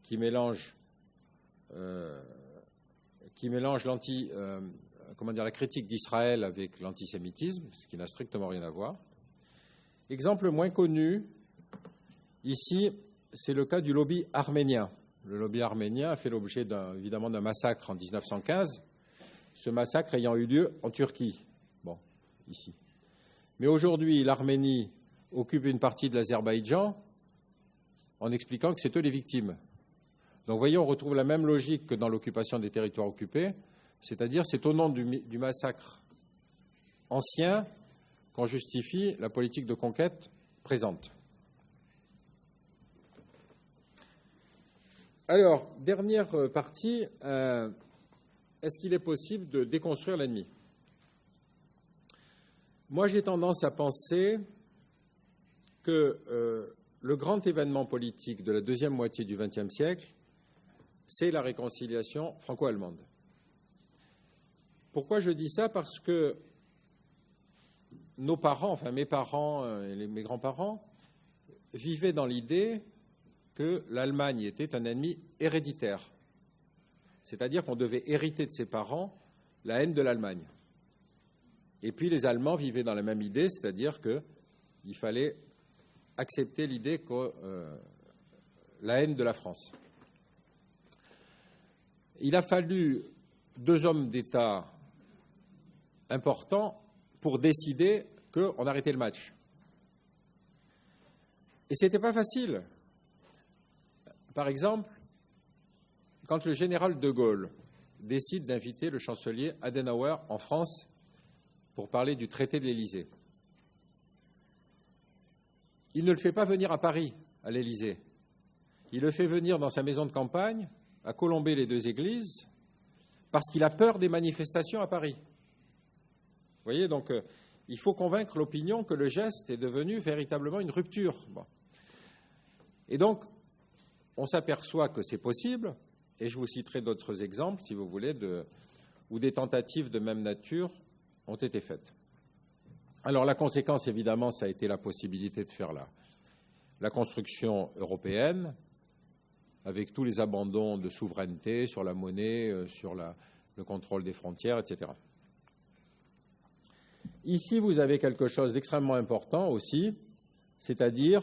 qui mélange la critique d'Israël avec l'antisémitisme, ce qui n'a strictement rien à voir. Exemple moins connu, ici, c'est le cas du lobby arménien. Le lobby arménien a fait l'objet évidemment d'un massacre en 1915, ce massacre ayant eu lieu en Turquie, bon, ici. Mais aujourd'hui, l'Arménie occupe une partie de l'Azerbaïdjan en expliquant que c'est eux les victimes. Donc, vous voyez, on retrouve la même logique que dans l'occupation des territoires occupés, c'est-à-dire c'est au nom du massacre ancien qu'on justifie la politique de conquête présente. Alors, dernière partie, est-ce qu'il est possible de déconstruire l'ennemi? Moi, j'ai tendance à penser que le grand événement politique de la deuxième moitié du XXe siècle, c'est la réconciliation franco-allemande. Pourquoi je dis ça? Parce que nos parents, enfin mes parents et mes grands-parents, vivaient dans l'idée que l'Allemagne était un ennemi héréditaire. C'est-à-dire qu'on devait hériter de ses parents la haine de l'Allemagne. Et puis les Allemands vivaient dans la même idée, c'est-à-dire qu'il fallait accepter l'idée que la haine de la France. Il a fallu 2 hommes d'État importants pour décider qu'on arrêtait le match. Et ce n'était pas facile. Par exemple, quand le général de Gaulle décide d'inviter le chancelier Adenauer en France pour parler du traité de l'Élysée, il ne le fait pas venir à Paris, à l'Élysée. Il le fait venir dans sa maison de campagne, à Colombey-les-Deux-Églises, parce qu'il a peur des manifestations à Paris. Vous voyez, donc il faut convaincre l'opinion que le geste est devenu véritablement une rupture. Bon. Et donc, on s'aperçoit que c'est possible, et je vous citerai d'autres exemples, si vous voulez, où des tentatives de même nature ont été faites. Alors, la conséquence, évidemment, ça a été la possibilité de faire la construction européenne, avec tous les abandons de souveraineté sur la monnaie, sur le contrôle des frontières, etc. Ici, vous avez quelque chose d'extrêmement important aussi, c'est-à-dire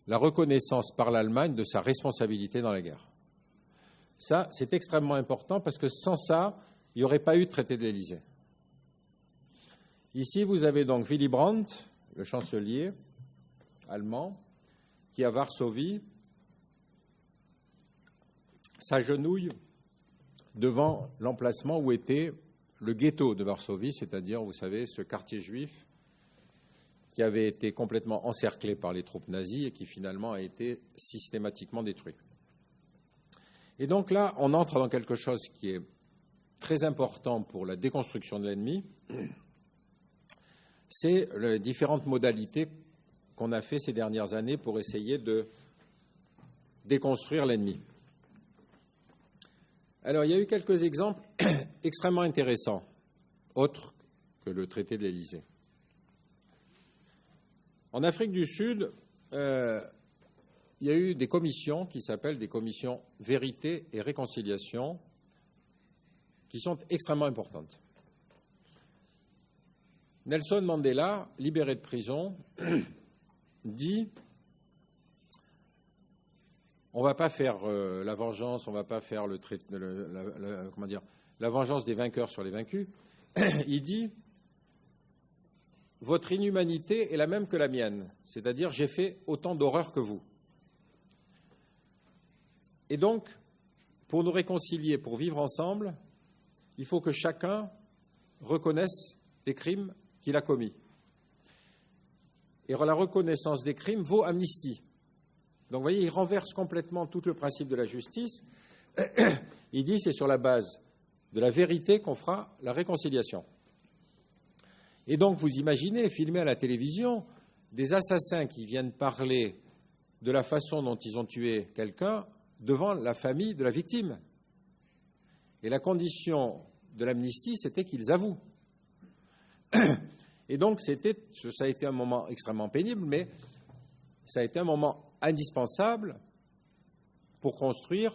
la reconnaissance par l'Allemagne de sa responsabilité dans la guerre. Ça, c'est extrêmement important parce que sans ça, il n'y aurait pas eu de traité de l'Élysée. Ici, vous avez donc Willy Brandt, le chancelier allemand, qui à Varsovie s'agenouille devant l'emplacement où était le ghetto de Varsovie, c'est-à-dire, vous savez, ce quartier juif qui avait été complètement encerclé par les troupes nazies et qui finalement a été systématiquement détruit. Et donc là, on entre dans quelque chose qui est très important pour la déconstruction de l'ennemi, c'est les différentes modalités qu'on a fait ces dernières années pour essayer de déconstruire l'ennemi. Alors, il y a eu quelques exemples extrêmement intéressants, autres que le traité de l'Élysée. En Afrique du Sud, il y a eu des commissions qui s'appellent des commissions vérité et réconciliation, qui sont extrêmement importantes. Nelson Mandela, libéré de prison, dit: on ne va pas faire la vengeance, on ne va pas faire la vengeance des vainqueurs sur les vaincus. Il dit: votre inhumanité est la même que la mienne, c'est-à-dire j'ai fait autant d'horreurs que vous. Et donc, pour nous réconcilier, pour vivre ensemble, il faut que chacun reconnaisse les crimes qu'il a commis. Et la reconnaissance des crimes vaut amnistie. Donc, vous voyez, il renverse complètement tout le principe de la justice. Il dit: c'est sur la base de la vérité qu'on fera la réconciliation. Et donc, vous imaginez, filmé à la télévision, des assassins qui viennent parler de la façon dont ils ont tué quelqu'un devant la famille de la victime. Et la condition de l'amnistie, c'était qu'ils avouent. Et donc, ça a été un moment extrêmement pénible, mais ça a été un moment indispensable pour construire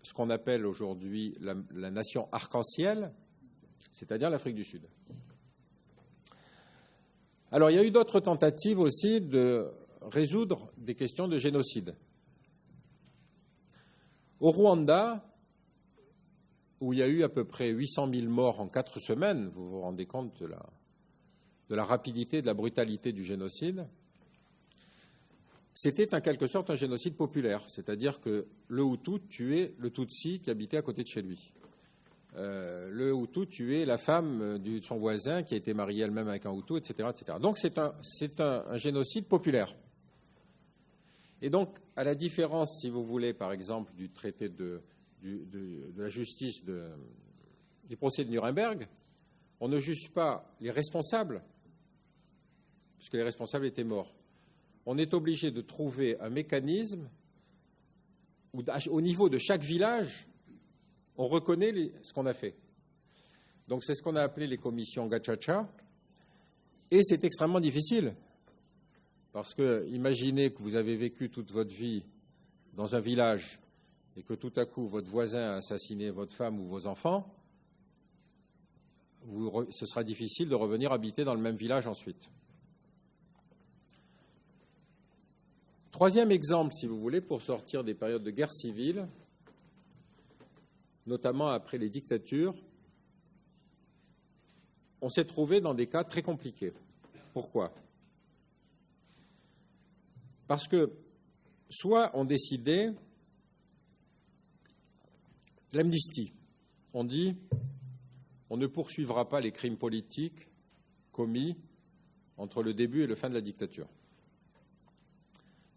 ce qu'on appelle aujourd'hui la nation arc-en-ciel, c'est-à-dire l'Afrique du Sud. Alors, il y a eu d'autres tentatives aussi de résoudre des questions de génocide. Au Rwanda, où il y a eu à peu près 800 000 morts en 4 semaines, vous vous rendez compte de la rapidité, de la brutalité du génocide, c'était en quelque sorte un génocide populaire, c'est-à-dire que le Hutu tuait le Tutsi qui habitait à côté de chez lui. Le Hutu tuait la femme de son voisin qui a été mariée elle-même avec un Hutu, etc., etc. Donc c'est un génocide populaire. Et donc, à la différence, si vous voulez, par exemple, du traité de la justice du procès de Nuremberg, on ne juge pas les responsables, puisque les responsables étaient morts. On est obligé de trouver un mécanisme où, au niveau de chaque village, on reconnaît ce qu'on a fait. Donc c'est ce qu'on a appelé les commissions Gacaca, et c'est extrêmement difficile, parce que imaginez que vous avez vécu toute votre vie dans un village et que tout à coup votre voisin a assassiné votre femme ou vos enfants, ce sera difficile de revenir habiter dans le même village ensuite. Troisième exemple, si vous voulez, pour sortir des périodes de guerre civile, notamment après les dictatures, on s'est trouvé dans des cas très compliqués. Pourquoi ? Parce que soit on décidait l'amnistie. On dit on ne poursuivra pas les crimes politiques commis entre le début et la fin de la dictature.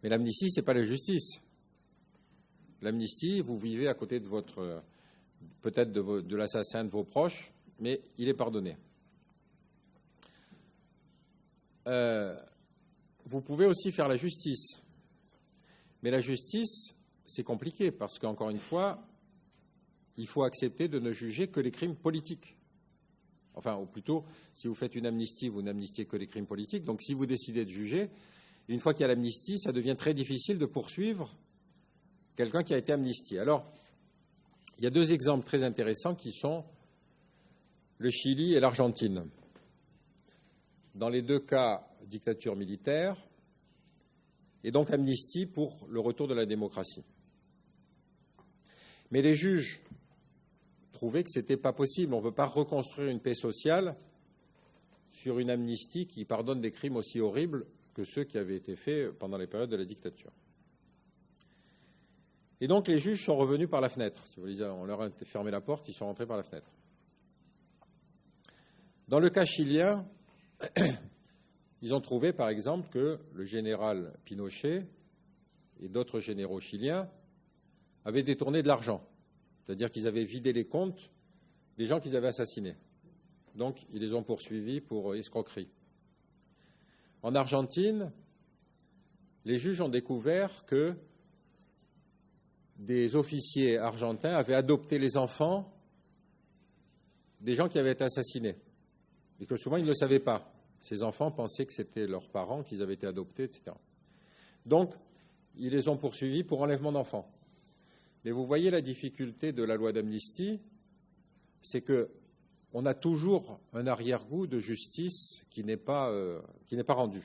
Mais l'amnistie, ce n'est pas la justice. L'amnistie, vous vivez à côté de votre, peut-être de l'assassin de vos proches, mais il est pardonné. Vous pouvez aussi faire la justice. Mais la justice, c'est compliqué parce qu'encore une fois, il faut accepter de ne juger que les crimes politiques. Enfin, ou plutôt, si vous faites une amnistie, vous n'amnistiez que les crimes politiques. Donc, si vous décidez de juger, une fois qu'il y a l'amnistie, ça devient très difficile de poursuivre quelqu'un qui a été amnistié. Alors, il y a deux exemples très intéressants qui sont le Chili et l'Argentine. Dans les deux cas, dictature militaire, et donc amnistie pour le retour de la démocratie. Mais les juges trouvaient que ce n'était pas possible. On ne peut pas reconstruire une paix sociale sur une amnistie qui pardonne des crimes aussi horribles que ceux qui avaient été faits pendant les périodes de la dictature. Et donc les juges sont revenus par la fenêtre. Si vous voulez, on leur a fermé la porte, ils sont rentrés par la fenêtre. Dans le cas chilien, ils ont trouvé, par exemple, que le général Pinochet et d'autres généraux chiliens avaient détourné de l'argent. C'est-à-dire qu'ils avaient vidé les comptes des gens qu'ils avaient assassinés. Donc, ils les ont poursuivis pour escroquerie. En Argentine, les juges ont découvert que des officiers argentins avaient adopté les enfants des gens qui avaient été assassinés. Et que souvent, ils ne le savaient pas. Ces enfants pensaient que c'était leurs parents, qu'ils avaient été adoptés, etc. Donc, ils les ont poursuivis pour enlèvement d'enfants. Mais vous voyez la difficulté de la loi d'amnistie, c'est qu'on a toujours un arrière-goût de justice qui n'est pas rendu.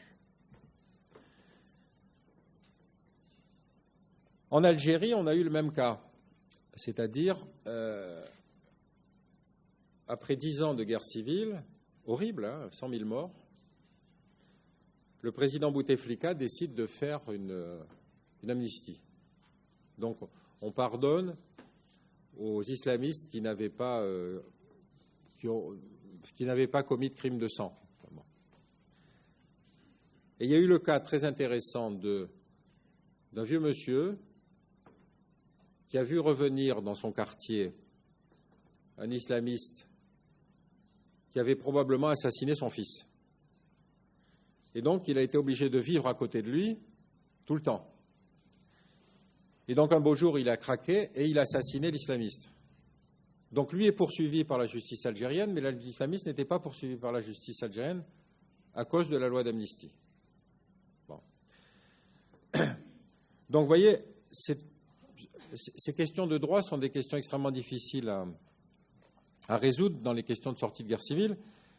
En Algérie, on a eu le même cas, c'est-à-dire après 10 ans de guerre civile, horrible, 100 000 morts, le président Bouteflika décide de faire une amnistie. Donc, on pardonne aux islamistes qui n'avaient pas commis de crime de sang. Et il y a eu le cas très intéressant d'un vieux monsieur qui a vu revenir dans son quartier un islamiste qui avait probablement assassiné son fils. Et donc, il a été obligé de vivre à côté de lui tout le temps. Et donc, un beau jour, il a craqué et il a assassiné l'islamiste. Donc, lui est poursuivi par la justice algérienne, mais l'islamiste n'était pas poursuivi par la justice algérienne à cause de la loi d'amnistie. Bon. Donc, vous voyez, ces questions de droit sont des questions extrêmement difficiles à résoudre dans les questions de sortie de guerre civile.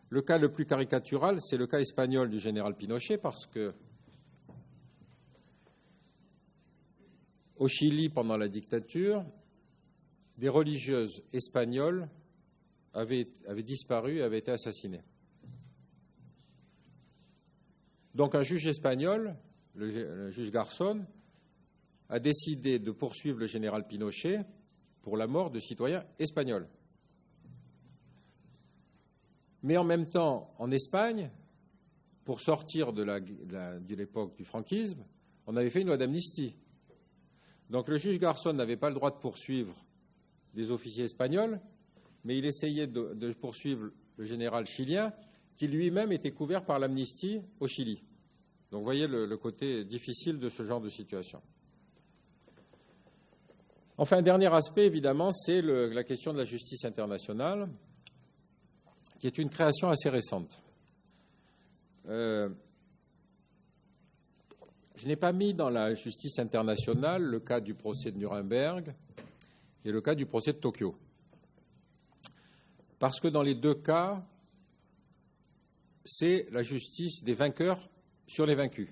Le cas le plus caricatural, c'est le cas espagnol du général Pinochet, parce que au Chili, pendant la dictature, des religieuses espagnoles avaient disparu et avaient été assassinées. Donc un juge espagnol, le juge Garzón, a décidé de poursuivre le général Pinochet pour la mort de citoyens espagnols. Mais en même temps, en Espagne, pour sortir de l'époque du franquisme, on avait fait une loi d'amnistie. Donc le juge Garzón n'avait pas le droit de poursuivre des officiers espagnols, mais il essayait de poursuivre le général chilien qui lui-même était couvert par l'amnistie au Chili. Donc vous voyez le côté difficile de ce genre de situation. Enfin, un dernier aspect, évidemment, c'est la question de la justice internationale, qui est une création assez récente. Je n'ai pas mis dans la justice internationale le cas du procès de Nuremberg et le cas du procès de Tokyo. Parce que dans les deux cas, c'est la justice des vainqueurs sur les vaincus.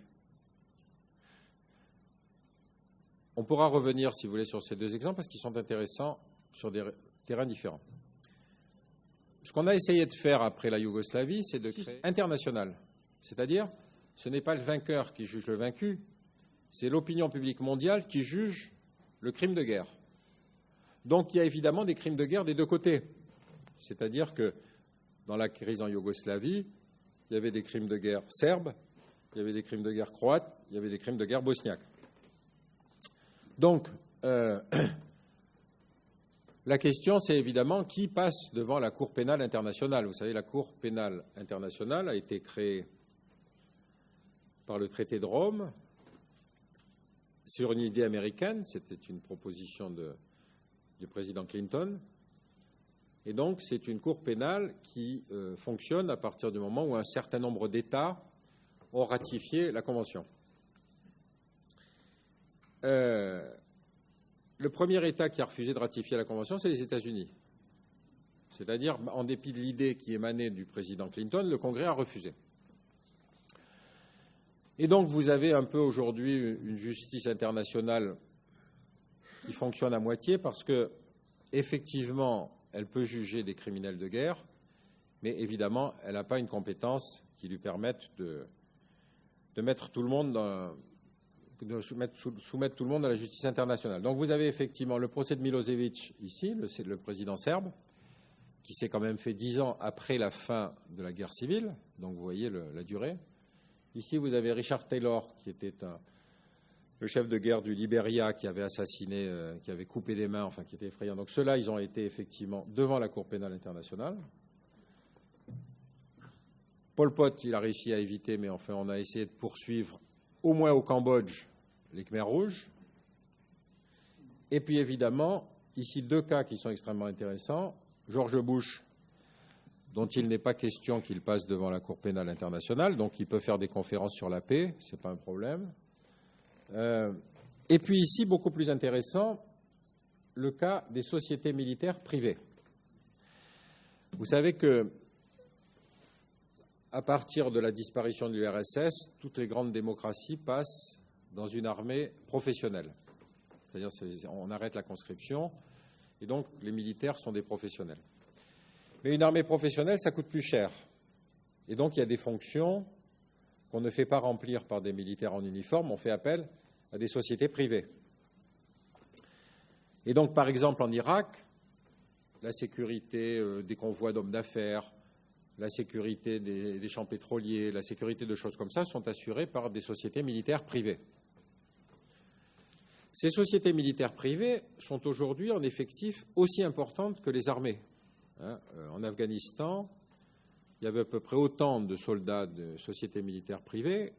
On pourra revenir, si vous voulez, sur ces deux exemples parce qu'ils sont intéressants sur des terrains différents. Ce qu'on a essayé de faire après la Yougoslavie, c'est de créer une internationale. C'est-à-dire, ce n'est pas le vainqueur qui juge le vaincu, c'est l'opinion publique mondiale qui juge le crime de guerre. Donc il y a évidemment des crimes de guerre des deux côtés. C'est-à-dire que dans la crise en Yougoslavie, il y avait des crimes de guerre serbes, il y avait des crimes de guerre croates, il y avait des crimes de guerre bosniaques. Donc, la question, c'est évidemment qui passe devant la Cour pénale internationale. Vous savez, la Cour pénale internationale a été créée par le traité de Rome sur une idée américaine. C'était une proposition du président Clinton. Et donc, c'est une Cour pénale qui fonctionne à partir du moment où un certain nombre d'États ont ratifié la Convention. Le premier État qui a refusé de ratifier la Convention, c'est les États-Unis. C'est-à-dire, en dépit de l'idée qui émanait du président Clinton, le Congrès a refusé. Et donc, vous avez un peu aujourd'hui une justice internationale qui fonctionne à moitié parce que, effectivement, elle peut juger des criminels de guerre, mais évidemment, elle n'a pas une compétence qui lui permette de mettre tout le monde de soumettre tout le monde à la justice internationale. Donc vous avez effectivement le procès de Milosevic ici, le président serbe, qui s'est quand même fait 10 ans après la fin de la guerre civile, donc vous voyez la durée. Ici vous avez Richard Taylor, qui était le chef de guerre du Libéria, qui avait assassiné, qui avait coupé des mains, enfin qui était effrayant. Donc ceux-là, ils ont été effectivement devant la Cour pénale internationale. Pol Pot, il a réussi à éviter, mais enfin on a essayé de poursuivre au moins au Cambodge, les Khmers rouges. Et puis évidemment, ici deux cas qui sont extrêmement intéressants. George Bush, dont il n'est pas question qu'il passe devant la Cour pénale internationale, donc il peut faire des conférences sur la paix, ce n'est pas un problème. Et puis ici, beaucoup plus intéressant, le cas des sociétés militaires privées. Vous savez que à partir de la disparition de l'URSS, toutes les grandes démocraties passent dans une armée professionnelle. C'est-à-dire on arrête la conscription et donc les militaires sont des professionnels. Mais une armée professionnelle, ça coûte plus cher. Et donc il y a des fonctions qu'on ne fait pas remplir par des militaires en uniforme, on fait appel à des sociétés privées. Et donc par exemple en Irak, la sécurité des convois d'hommes d'affaires, la sécurité des champs pétroliers, la sécurité de choses comme ça sont assurées par des sociétés militaires privées. Ces sociétés militaires privées sont aujourd'hui en effectif aussi importantes que les armées. En Afghanistan, il y avait à peu près autant de soldats de sociétés militaires privées,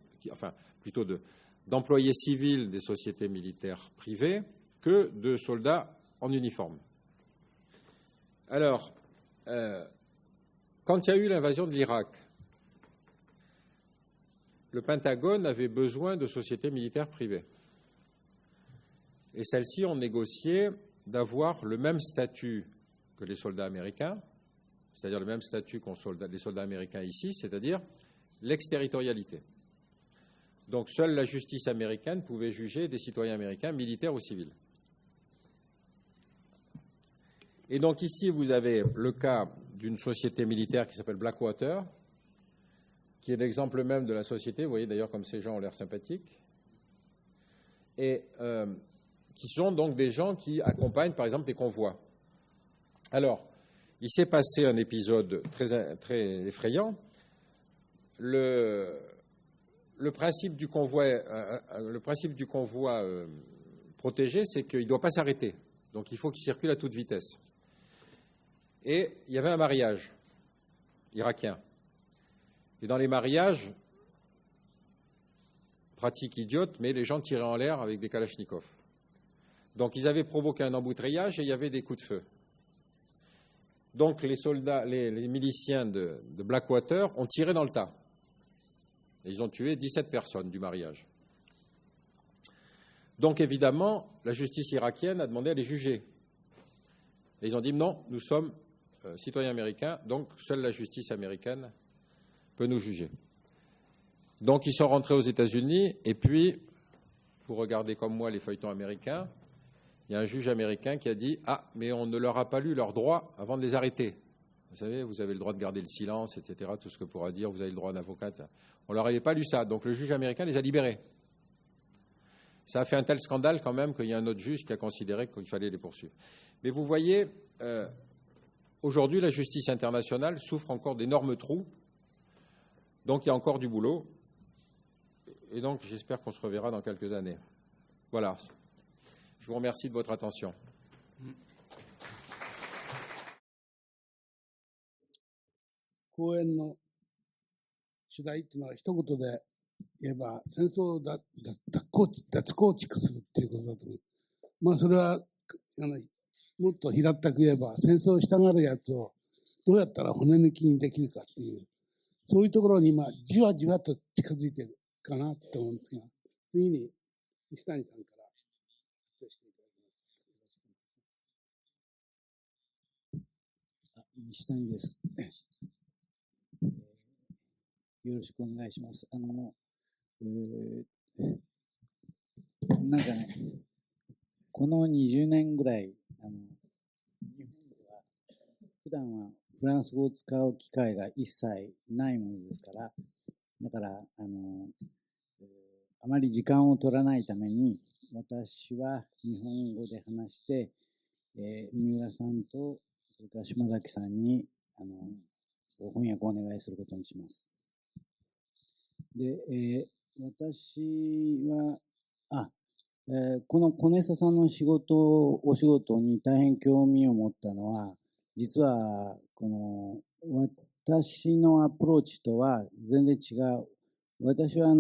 d'employés civils des sociétés militaires privées, que de soldats en uniforme. Alors, quand il y a eu l'invasion de l'Irak, le Pentagone avait besoin de sociétés militaires privées. Et celles-ci ont négocié d'avoir le même statut que les soldats américains, c'est-à-dire le même statut qu'ont les soldats américains ici, c'est-à-dire l'exterritorialité. Donc seule la justice américaine pouvait juger des citoyens américains, militaires ou civils. Et donc ici, vous avez le cas d'une société militaire qui s'appelle Blackwater, qui est l'exemple même de la société. Vous voyez d'ailleurs comme ces gens ont l'air sympathiques. Et qui sont donc des gens qui accompagnent, par exemple, des convois. Alors, il s'est passé un épisode très effrayant. Le principe du convoi protégé, c'est qu'il ne doit pas s'arrêter. Donc, il faut qu'il circule à toute vitesse. Et il y avait un mariage irakien. Et dans les mariages, pratique idiote, mais les gens tiraient en l'air avec des kalachnikovs. Donc ils avaient provoqué un embouteillage et il y avait des coups de feu. Donc les soldats, les miliciens de Blackwater ont tiré dans le tas. Et ils ont tué 17 personnes du mariage. Donc évidemment, la justice irakienne a demandé à les juger. Et ils ont dit non, nous sommes citoyens américains, donc seule la justice américaine peut nous juger. Donc ils sont rentrés aux États-Unis, et puis, vous regardez comme moi les feuilletons américains, il y a un juge américain qui a dit « Ah, mais on ne leur a pas lu leurs droits avant de les arrêter. Vous savez, vous avez le droit de garder le silence, etc., tout ce que pourra dire, vous avez le droit à un avocat. On ne leur avait pas lu ça, donc le juge américain les a libérés. Ça a fait un tel scandale quand même qu'il y a un autre juge qui a considéré qu'il fallait les poursuivre. Mais vous voyez, aujourd'hui, la justice internationale souffre encore d'énormes trous, donc il y a encore du boulot. Et donc, j'espère qu'on se reverra dans quelques années. Voilà. Je vous remercie de votre attention. 講演の主題っていうのは一言で言えば戦争を脱構築するっていうことだと思う。まあそれはもっと平ったく言えば戦争をしたがるやつをどうやったら骨抜きにできるかっていう、そういうところに今じわじわと近づいてるかなと思うんですが、次に西谷さんから発表していただきます。西谷です。よろしくお願いします。なんかね、この20年ぐらい、日本では普段はフランス語を使う機会が一切ないものですから、だから、あまり時間を取らないために、私は日本語で話して、三浦さんと、それから島崎さんに、翻訳をお願いすることにします。で、私は、このコネサさんのお仕事に大変興味を持ったのは、実は、私のアプローチとは全然違う。私は、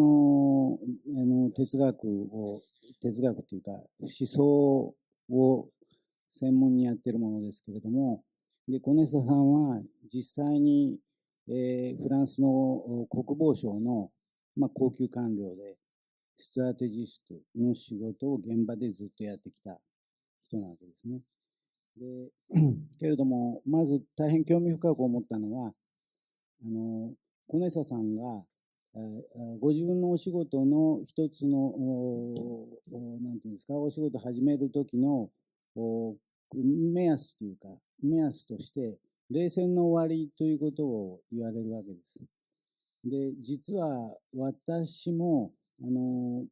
哲学というか、思想を専門にやっているものですけれども、で、コネサさんは実際に、フランスの国防省の高級官僚で、ストラテジストの仕事を現場でずっとやってきた人なわけですね。で、けれども、まず大変興味深く思ったのは、コネサさんが、ご自分のお仕事の一つの、なんていうんですか、お仕事を始めるときの目安として、冷戦の終わりということを言われるわけです。で、実は私も、本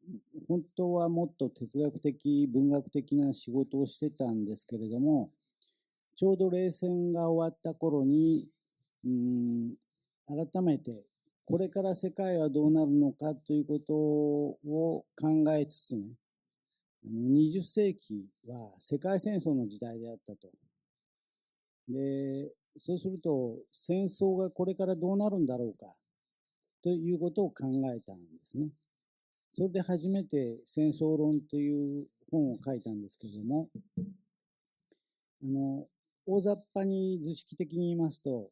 当はもっと哲学的、文学的な仕事をしてたんですけれども、ちょうど冷戦が終わった頃に、改めて、これから世界はどうなるのかということを考えつつね、20世紀は世界戦争の時代であったと。で、そうすると戦争がこれからどうなるんだろうかということを考えたんですね。それで初めて戦争論という本を書いたんですけれども、大雑把に図式的に言いますと、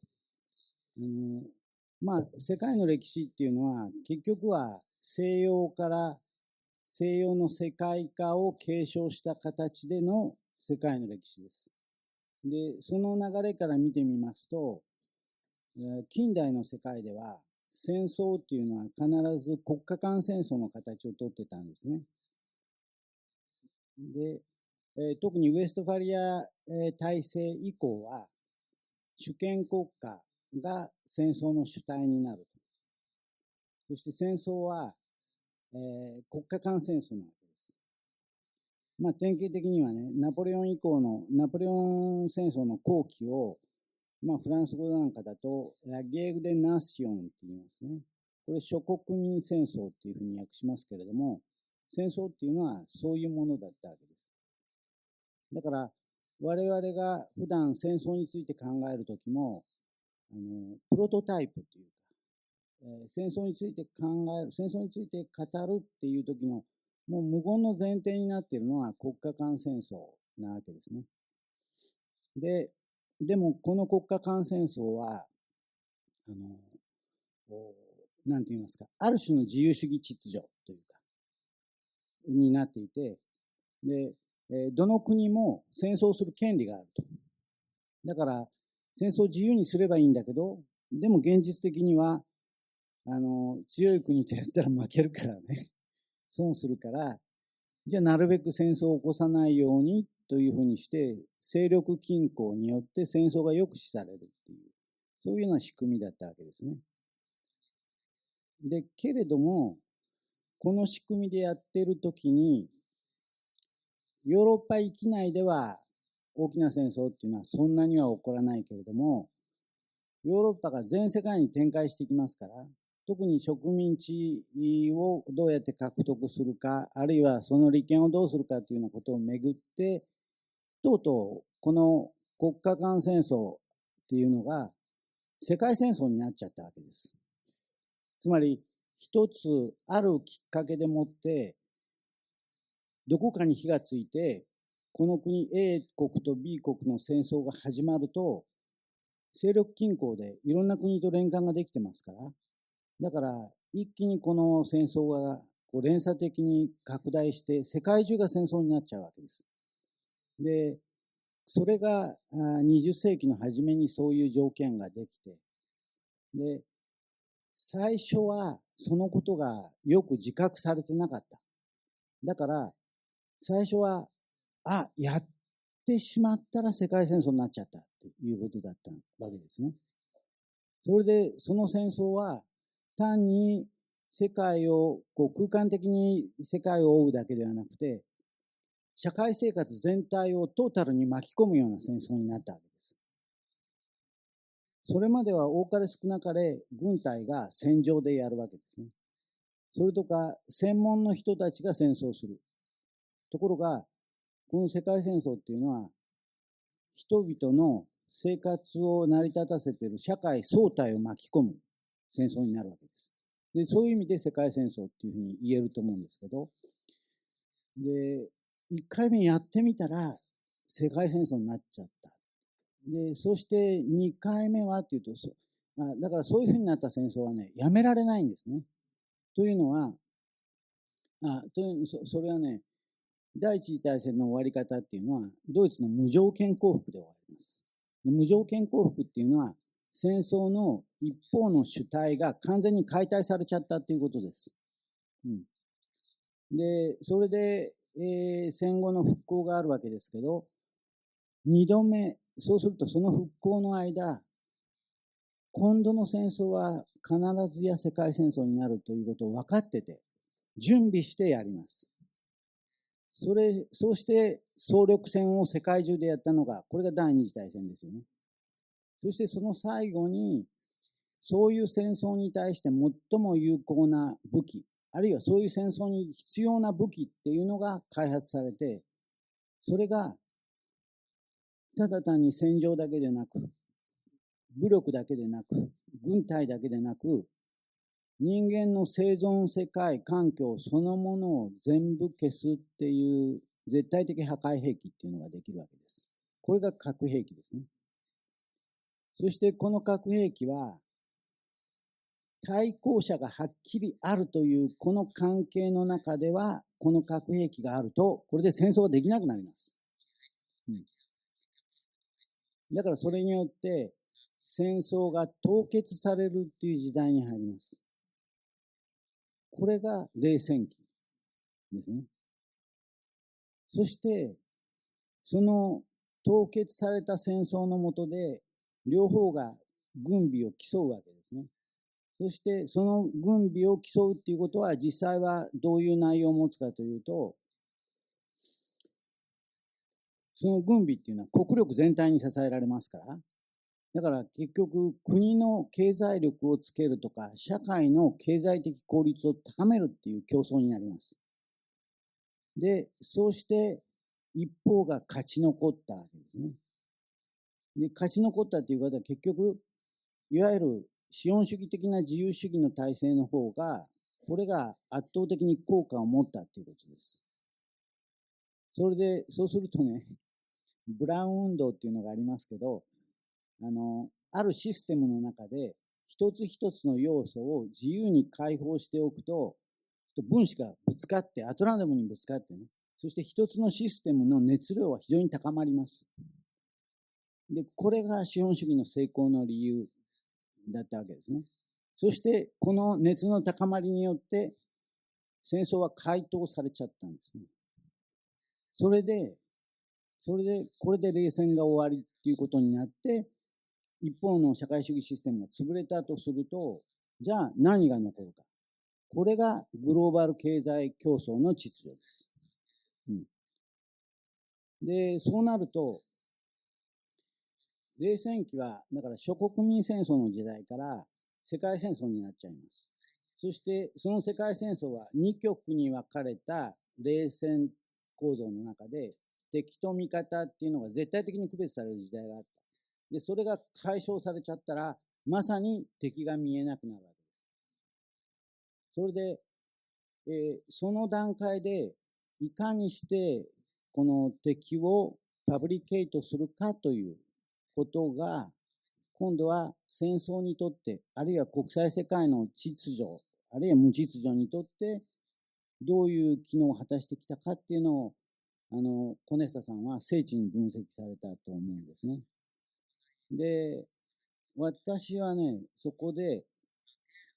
世界の歴史っていうのは結局は西洋の世界化を継承した形での世界の歴史です。で、その流れから見てみますと、近代の世界では戦争っていうのは必ず国家間戦争の形をとってたんですね。で、特にウェストファリア体制以降は主権国家が戦争の主体になる。そして戦争は、国家間戦争なわけです。典型的にはね、ナポレオン戦争の後期を、フランス語なんかだと、ラゲーグ・デ・ナションって言いますね。これ、諸国民戦争っていうふうに訳しますけれども、戦争っていうのはそういうものだったわけです。だから、我々が普段戦争について考えるときも、プロトタイプというか、戦争について戦争について語るっていう時の、もう無言の前提になっているのは国家間戦争なわけですね。でもこの国家間戦争は、なんて言いますか、ある種の自由主義秩序というか、になっていて、で、どの国も戦争する権利があると。だから、戦争を自由にすればいいんだけど、でも現実的には、強い国とやったら負けるからね。損するから、じゃあなるべく戦争を起こさないようにというふうにして、勢力均衡によって戦争が抑止されるっていう、そういうような仕組みだったわけですね。で、けれども、この仕組みでやっているときに、ヨーロッパ域内では大きな戦争っていうのはそんなには起こらないけれども、ヨーロッパが全世界に展開していきますから、特に植民地をどうやって獲得するか、あるいはその利権をどうするかというようなことをめぐって、とうとうこの国家間戦争っていうのが世界戦争になっちゃったわけです。つまり一つあるきっかけでもってどこかに火がついてこの国 A 国と B 国の戦争が始まると勢力均衡でいろんな国と連関ができてますから、だから一気にこの戦争が連鎖的に拡大して世界中が戦争になっちゃうわけです。で、それが20世紀の初めにそういう条件ができて、で、最初はそのことがよく自覚されてなかった。だから最初はやってしまったら世界戦争になっちゃったということだったわけですね。それでその戦争は単に世界を空間的に世界を覆うだけではなくて、社会生活全体をトータルに巻き込むような戦争になったわけです。それまでは多かれ少なかれ軍隊が戦場でやるわけですね。それとか専門の人たちが戦争する。ところが、この世界戦争っていうのは、人々の生活を成り立たせている社会総体を巻き込む戦争になるわけです。で、そういう意味で世界戦争っていうふうに言えると思うんですけど、で、1回目やってみたら世界戦争になっちゃった。で、そして2回目はっていうと、だからそういうふうになった戦争はね、やめられないんですね。というのは、それはね、第一次大戦の終わり方っていうのは、ドイツの無条件降伏で終わります。で、無条件降伏っていうのは、戦争の一方の主体が完全に解体されちゃったっていうことです。で、それで、戦後の復興があるわけですけど、2度目、そうするとその復興の間、今度の戦争は必ずや世界戦争になるということを分かってて、準備してやります。そうして総力戦を世界中でやったのが、これが第二次大戦ですよね。そしてその最後に、そういう戦争に対して最も有効な武器、あるいはそういう戦争に必要な武器っていうのが開発されて、それがただ単に戦場だけでなく、武力だけでなく、軍隊だけでなく、人間の生存世界、環境そのものを全部消すっていう絶対的破壊兵器っていうのができるわけです。これが核兵器ですね。そしてこの核兵器は、対向車がはっきりあるというこの関係の中では、この核兵器があると、これで戦争ができなくなります。だからそれによって戦争が凍結されるっていう時代に入ります。これが冷戦期ですね。そして、その凍結された戦争の下で、両方が軍備を競うわけですね。そして、その軍備を競うっていうことは、実際はどういう内容を持つかというと、その軍備っていうのは国力全体に支えられますから、だから結局国の経済力をつけるとか社会の経済的効率を高めるっていう競争になります。で、そうして一方が勝ち残ったわけですね。で、勝ち残ったということは結局、いわゆる資本主義的な自由主義の体制の方が、これが圧倒的に効果を持ったということです。それで、そうするとね、ブラウン運動っていうのがありますけど、あるシステムの中で、一つ一つの要素を自由に解放しておくと、分子がぶつかって、アトランダムにぶつかってね、そして一つのシステムの熱量は非常に高まります。で、これが資本主義の成功の理由だったわけですね。そして、この熱の高まりによって、戦争は解凍されちゃったんですね。それで、これで冷戦が終わりっていうことになって、一方の社会主義システムが潰れたとすると、じゃあ何が残るか。これがグローバル経済競争の秩序です。で、そうなると、冷戦期は、だから諸国民戦争の時代から世界戦争になっちゃいます。そして、その世界戦争は2極に分かれた冷戦構造の中で、敵と味方っていうのが絶対的に区別される時代があった。で、それが解消されちゃったら、まさに敵が見えなくなるわけです。それで、その段階で、いかにしてこの敵をファブリケートするかということが、今度は戦争にとって、あるいは国際世界の秩序、あるいは無秩序にとって、どういう機能を果たしてきたかっていうのを、コネッサさんは精緻に分析されたと思うんですね。で、私はね、そこで、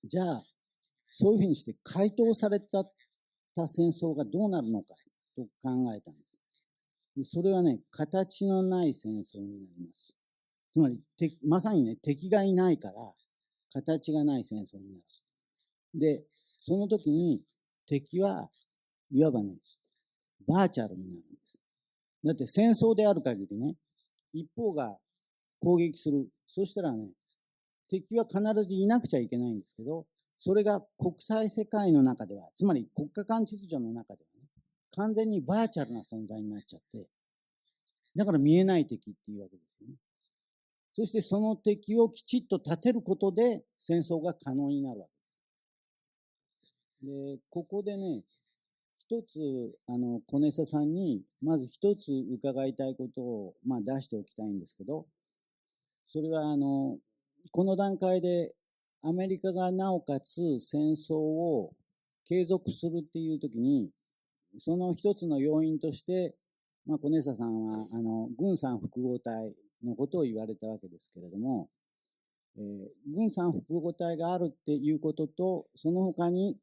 じゃあ、そういうふうにして解凍された戦争がどうなるのかと考えたんです。でそれはね、形のない戦争になります。つまり、まさにね、敵がいないから、形がない戦争になる。で、その時に敵はいわばね、バーチャルになるんです。だって戦争である限りね、一方が攻撃する。そしたらね、敵は必ずいなくちゃいけないんですけど、それが国際世界の中では、つまり国家間秩序の中ではね、完全にバーチャルな存在になっちゃって、だから見えない敵っていうわけですよね。そしてその敵をきちっと立てることで戦争が可能になるわけです。で、ここでね、一つ、コネサさんに、まず一つ伺いたいことを、出しておきたいんですけど、それは、この段階でアメリカがなおかつ戦争を継続するっていうときに、その一つの要因として、コネサさんは、軍産複合体のことを言われたわけですけれども、軍産複合体があるっていうことと、その他に、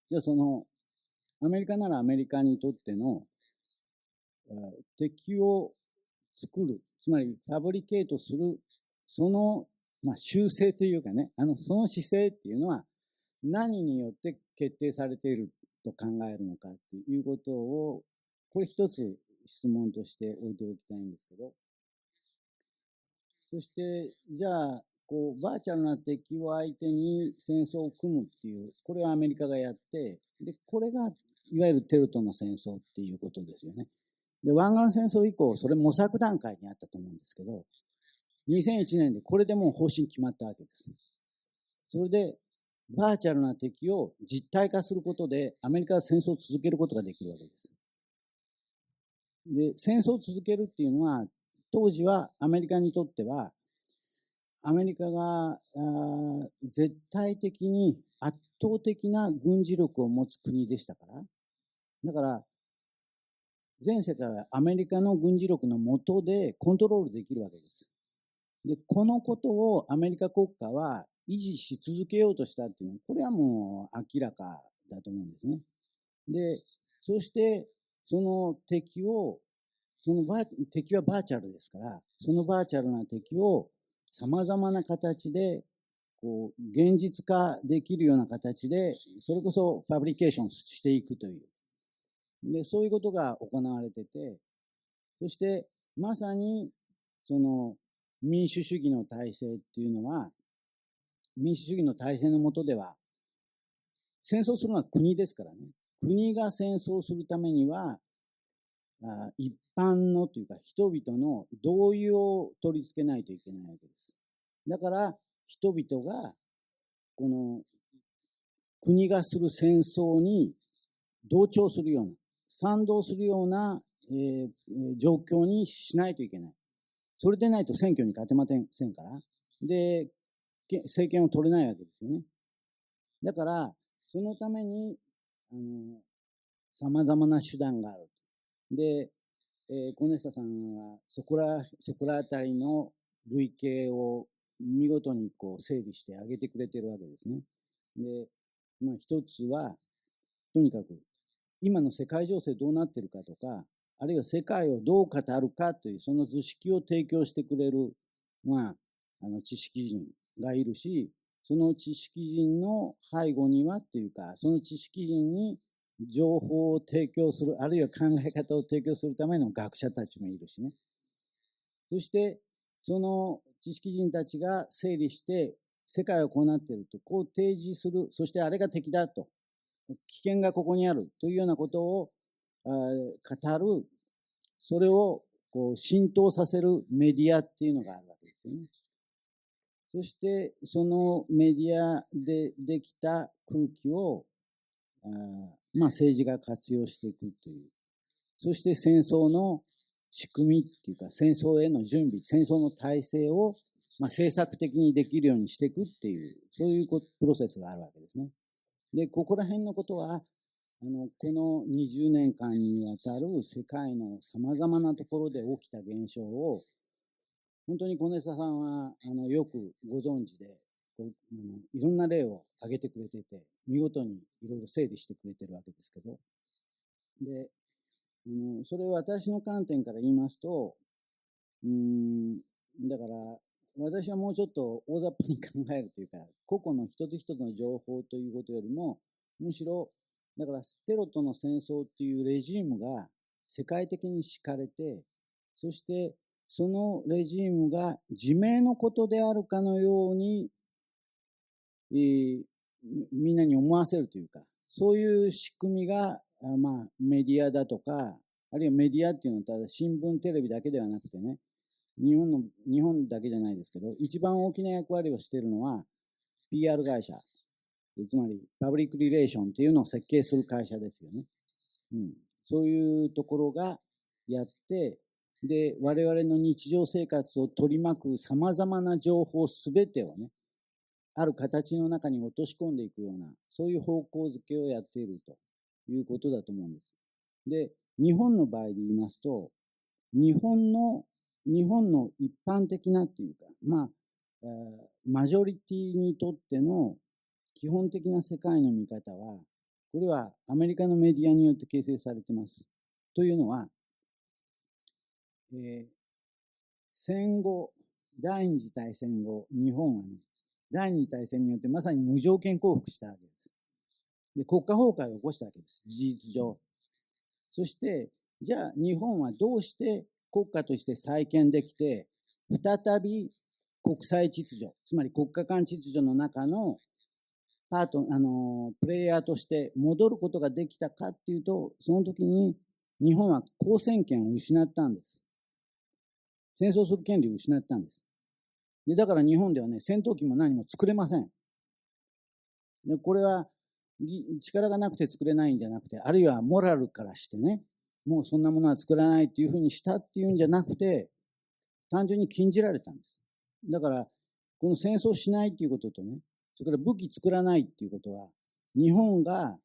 じゃあその、アメリカならアメリカにとっての敵を作る、つまりファブリケートする、その、修正というかね、その姿勢っていうのは何によって決定されていると考えるのかっていうことを、これ一つ質問として置いておきたいんですけど、そして、じゃあ、バーチャルな敵を相手に戦争を組むっていう、これはアメリカがやって、で、これがいわゆるテロとの戦争っていうことですよね。で、湾岸戦争以降、それ模索段階にあったと思うんですけど、2001年でこれでもう方針決まったわけです。それで、バーチャルな敵を実体化することで、アメリカは戦争を続けることができるわけです。で、戦争を続けるっていうのは、当時はアメリカにとっては、アメリカが絶対的に圧倒的な軍事力を持つ国でしたから、だから、全世界はアメリカの軍事力の下でコントロールできるわけです。で、このことをアメリカ国家は維持し続けようとしたっていうのは、これはもう明らかだと思うんですね。で、そして、その敵はバーチャルですから、そのバーチャルな敵を様々な形で、現実化できるような形で、それこそファブリケーションしていくという。で、そういうことが行われてて、そして、まさに、その、民主主義の体制っていうのは、民主主義の体制の下では、戦争するのは国ですからね。国が戦争するためには、一般のというか人々の同意を取り付けないといけないわけです。だから人々がこの国がする戦争に同調するような、賛同するような、状況にしないといけない。それでないと選挙に勝てませんから。で、政権を取れないわけですよね。だから、そのために、様々な手段がある。で、コネッサさんはそこらあたりの類型を見事にこう整理してあげてくれてるわけですね。で、一つは、とにかく、今の世界情勢どうなってるかとか、あるいは世界をどう語るかという、その図式を提供してくれる、知識人がいるし、その知識人の背後にはっていうか、その知識人に情報を提供する、あるいは考え方を提供するための学者たちもいるしね。そして、その知識人たちが整理して、世界はこうなっていると、こう提示する、そしてあれが敵だと、危険がここにあるというようなことを語る、それをこう浸透させるメディアっていうのがあるわけですよね。そして、そのメディアでできた空気を、政治が活用していくという。そして戦争の仕組みっていうか、戦争への準備、戦争の体制を、政策的にできるようにしていくっていう、そういうプロセスがあるわけですね。で、ここら辺のことは、この20年間にわたる世界の様々なところで起きた現象を、本当にコネッサさんはよくご存知で、いろんな例を挙げてくれてて、見事にいろいろ整理してくれてるわけですけど、で、それを私の観点から言いますと、だから、私はもうちょっと大雑把に考えるというか、個々の一つ一つの情報ということよりも、むしろ、だからテロとの戦争っていうレジームが世界的に敷かれて、そしてそのレジームが自明のことであるかのように、みんなに思わせるというか、そういう仕組みが、メディアだとか、あるいはメディアっていうのはただ新聞、テレビだけではなくてね、日本だけじゃないですけど、一番大きな役割をしているのは PR 会社。つまり、パブリックリレーションっていうのを設計する会社ですよね。そういうところがやって、で、我々の日常生活を取り巻く様々な情報すべてをね、ある形の中に落とし込んでいくような、そういう方向づけをやっているということだと思うんです。で、日本の場合で言いますと、日本の一般的なっていうか、マジョリティにとっての基本的な世界の見方は、これはアメリカのメディアによって形成されています。というのは、戦後、第二次大戦後、日本はね、第二次大戦によってまさに無条件降伏したわけです。で、国家崩壊を起こしたわけです。事実上。そして、じゃあ日本はどうして国家として再建できて、再び国際秩序、つまり国家間秩序の中のプレイヤーとして戻ることができたかっていうと、その時に日本は交戦権を失ったんです。戦争する権利を失ったんです。で、だから日本ではね、戦闘機も何も作れません。で、これは力がなくて作れないんじゃなくて、あるいはモラルからしてね、もうそんなものは作らないっていうふうにしたっていうんじゃなくて、単純に禁じられたんです。だから、この戦争しないっていうこととね、それから武器作らないっていうことは、日本が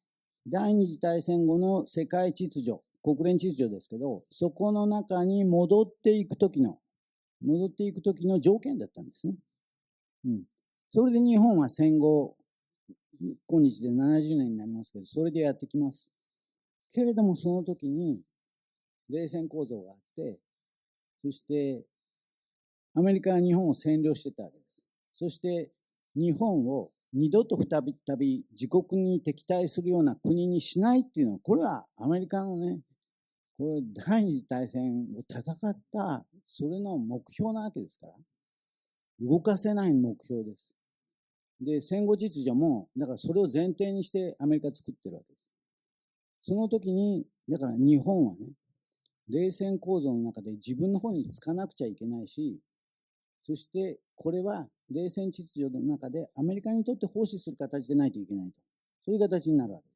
第二次大戦後の世界秩序、国連秩序ですけど、そこの中に戻っていく時の条件だったんですね。それで日本は戦後、今日で70年になりますけど、それでやってきます。けれどもその時に、冷戦構造があって、そしてアメリカは日本を占領してたわけです。そして日本を二度と再び自国に敵対するような国にしないっていうのは、これはアメリカのね、これ第二次大戦を戦った、それの目標なわけですから、動かせない目標です。で、戦後秩序も、だからそれを前提にしてアメリカ作ってるわけです。その時に、だから日本はね、冷戦構造の中で自分の方につかなくちゃいけないし、そしてこれは冷戦秩序の中でアメリカにとって奉仕する形でないといけないと。そういう形になるわけ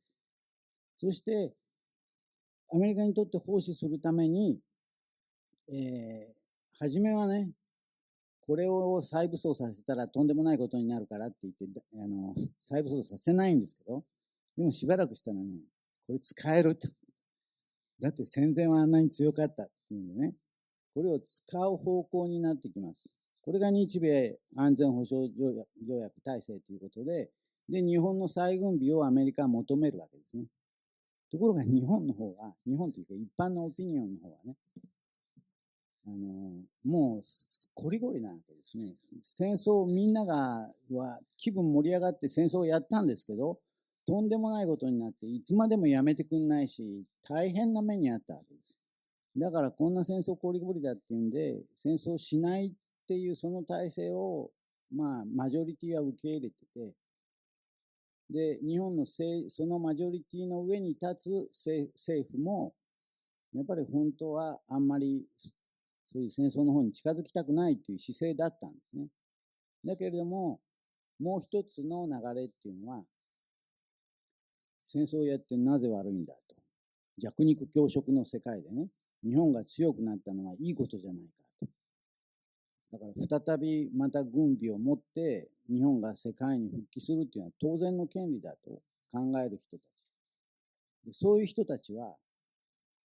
です。そして、アメリカにとって奉仕するために、初めはね、これを再武装させたらとんでもないことになるからって言って、再武装させないんですけど、でもしばらくしたらね、これ使えるって。だって戦前はあんなに強かったっていうんでね、これを使う方向になってきます。これが日米安全保障条約体制ということで、日本の再軍備をアメリカは求めるわけですね。ところが日本の方は、日本というか一般のオピニオンの方はね、もうこりごりなわけですね。戦争みんなは気分盛り上がって戦争をやったんですけど、とんでもないことになっていつまでもやめてくんないし、大変な目にあったわけです。だからこんな戦争こりごりだっていうんで、戦争しないっていうその体制を、マジョリティは受け入れてて、で、日本のそのマジョリティの上に立つ政府も、やっぱり本当はあんまりそういう戦争の方に近づきたくないっていう姿勢だったんですね。だけれども、もう一つの流れっていうのは、戦争をやってなぜ悪いんだと。弱肉強食の世界でね、日本が強くなったのはいいことじゃないかと。だから再びまた軍備を持って日本が世界に復帰するっていうのは当然の権利だと考える人たち。でそういう人たちは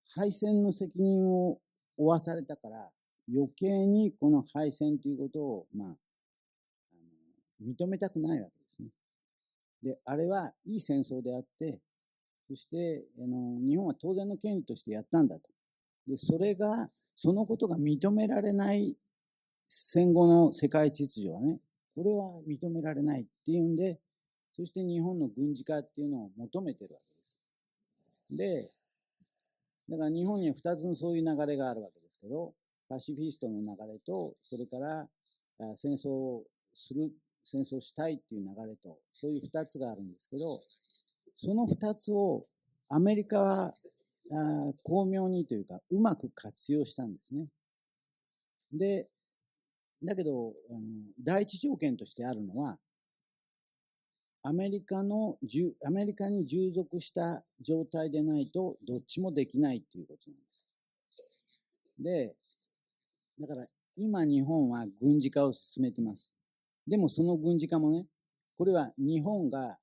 敗戦の責任を負わされたから余計にこの敗戦ということを、認めたくないわけですね。で、あれはいい戦争であって、そして日本は当然の権利としてやったんだと。で、そのことが認められない戦後の世界秩序はね、これは認められないっていうんで、そして日本の軍事化っていうのを求めてるわけです。で、だから日本には2つのそういう流れがあるわけですけど、パシフィストの流れと、それから戦争したいっていう流れと、そういう2つがあるんですけど、その2つをアメリカは巧妙にというか、うまく活用したんですね。で、だけど、第一条件としてあるのは、アメリカに従属した状態でないと、どっちもできないということなんです。で、だから今日本は軍事化を進めてます。でもその軍事化もね、これは日本が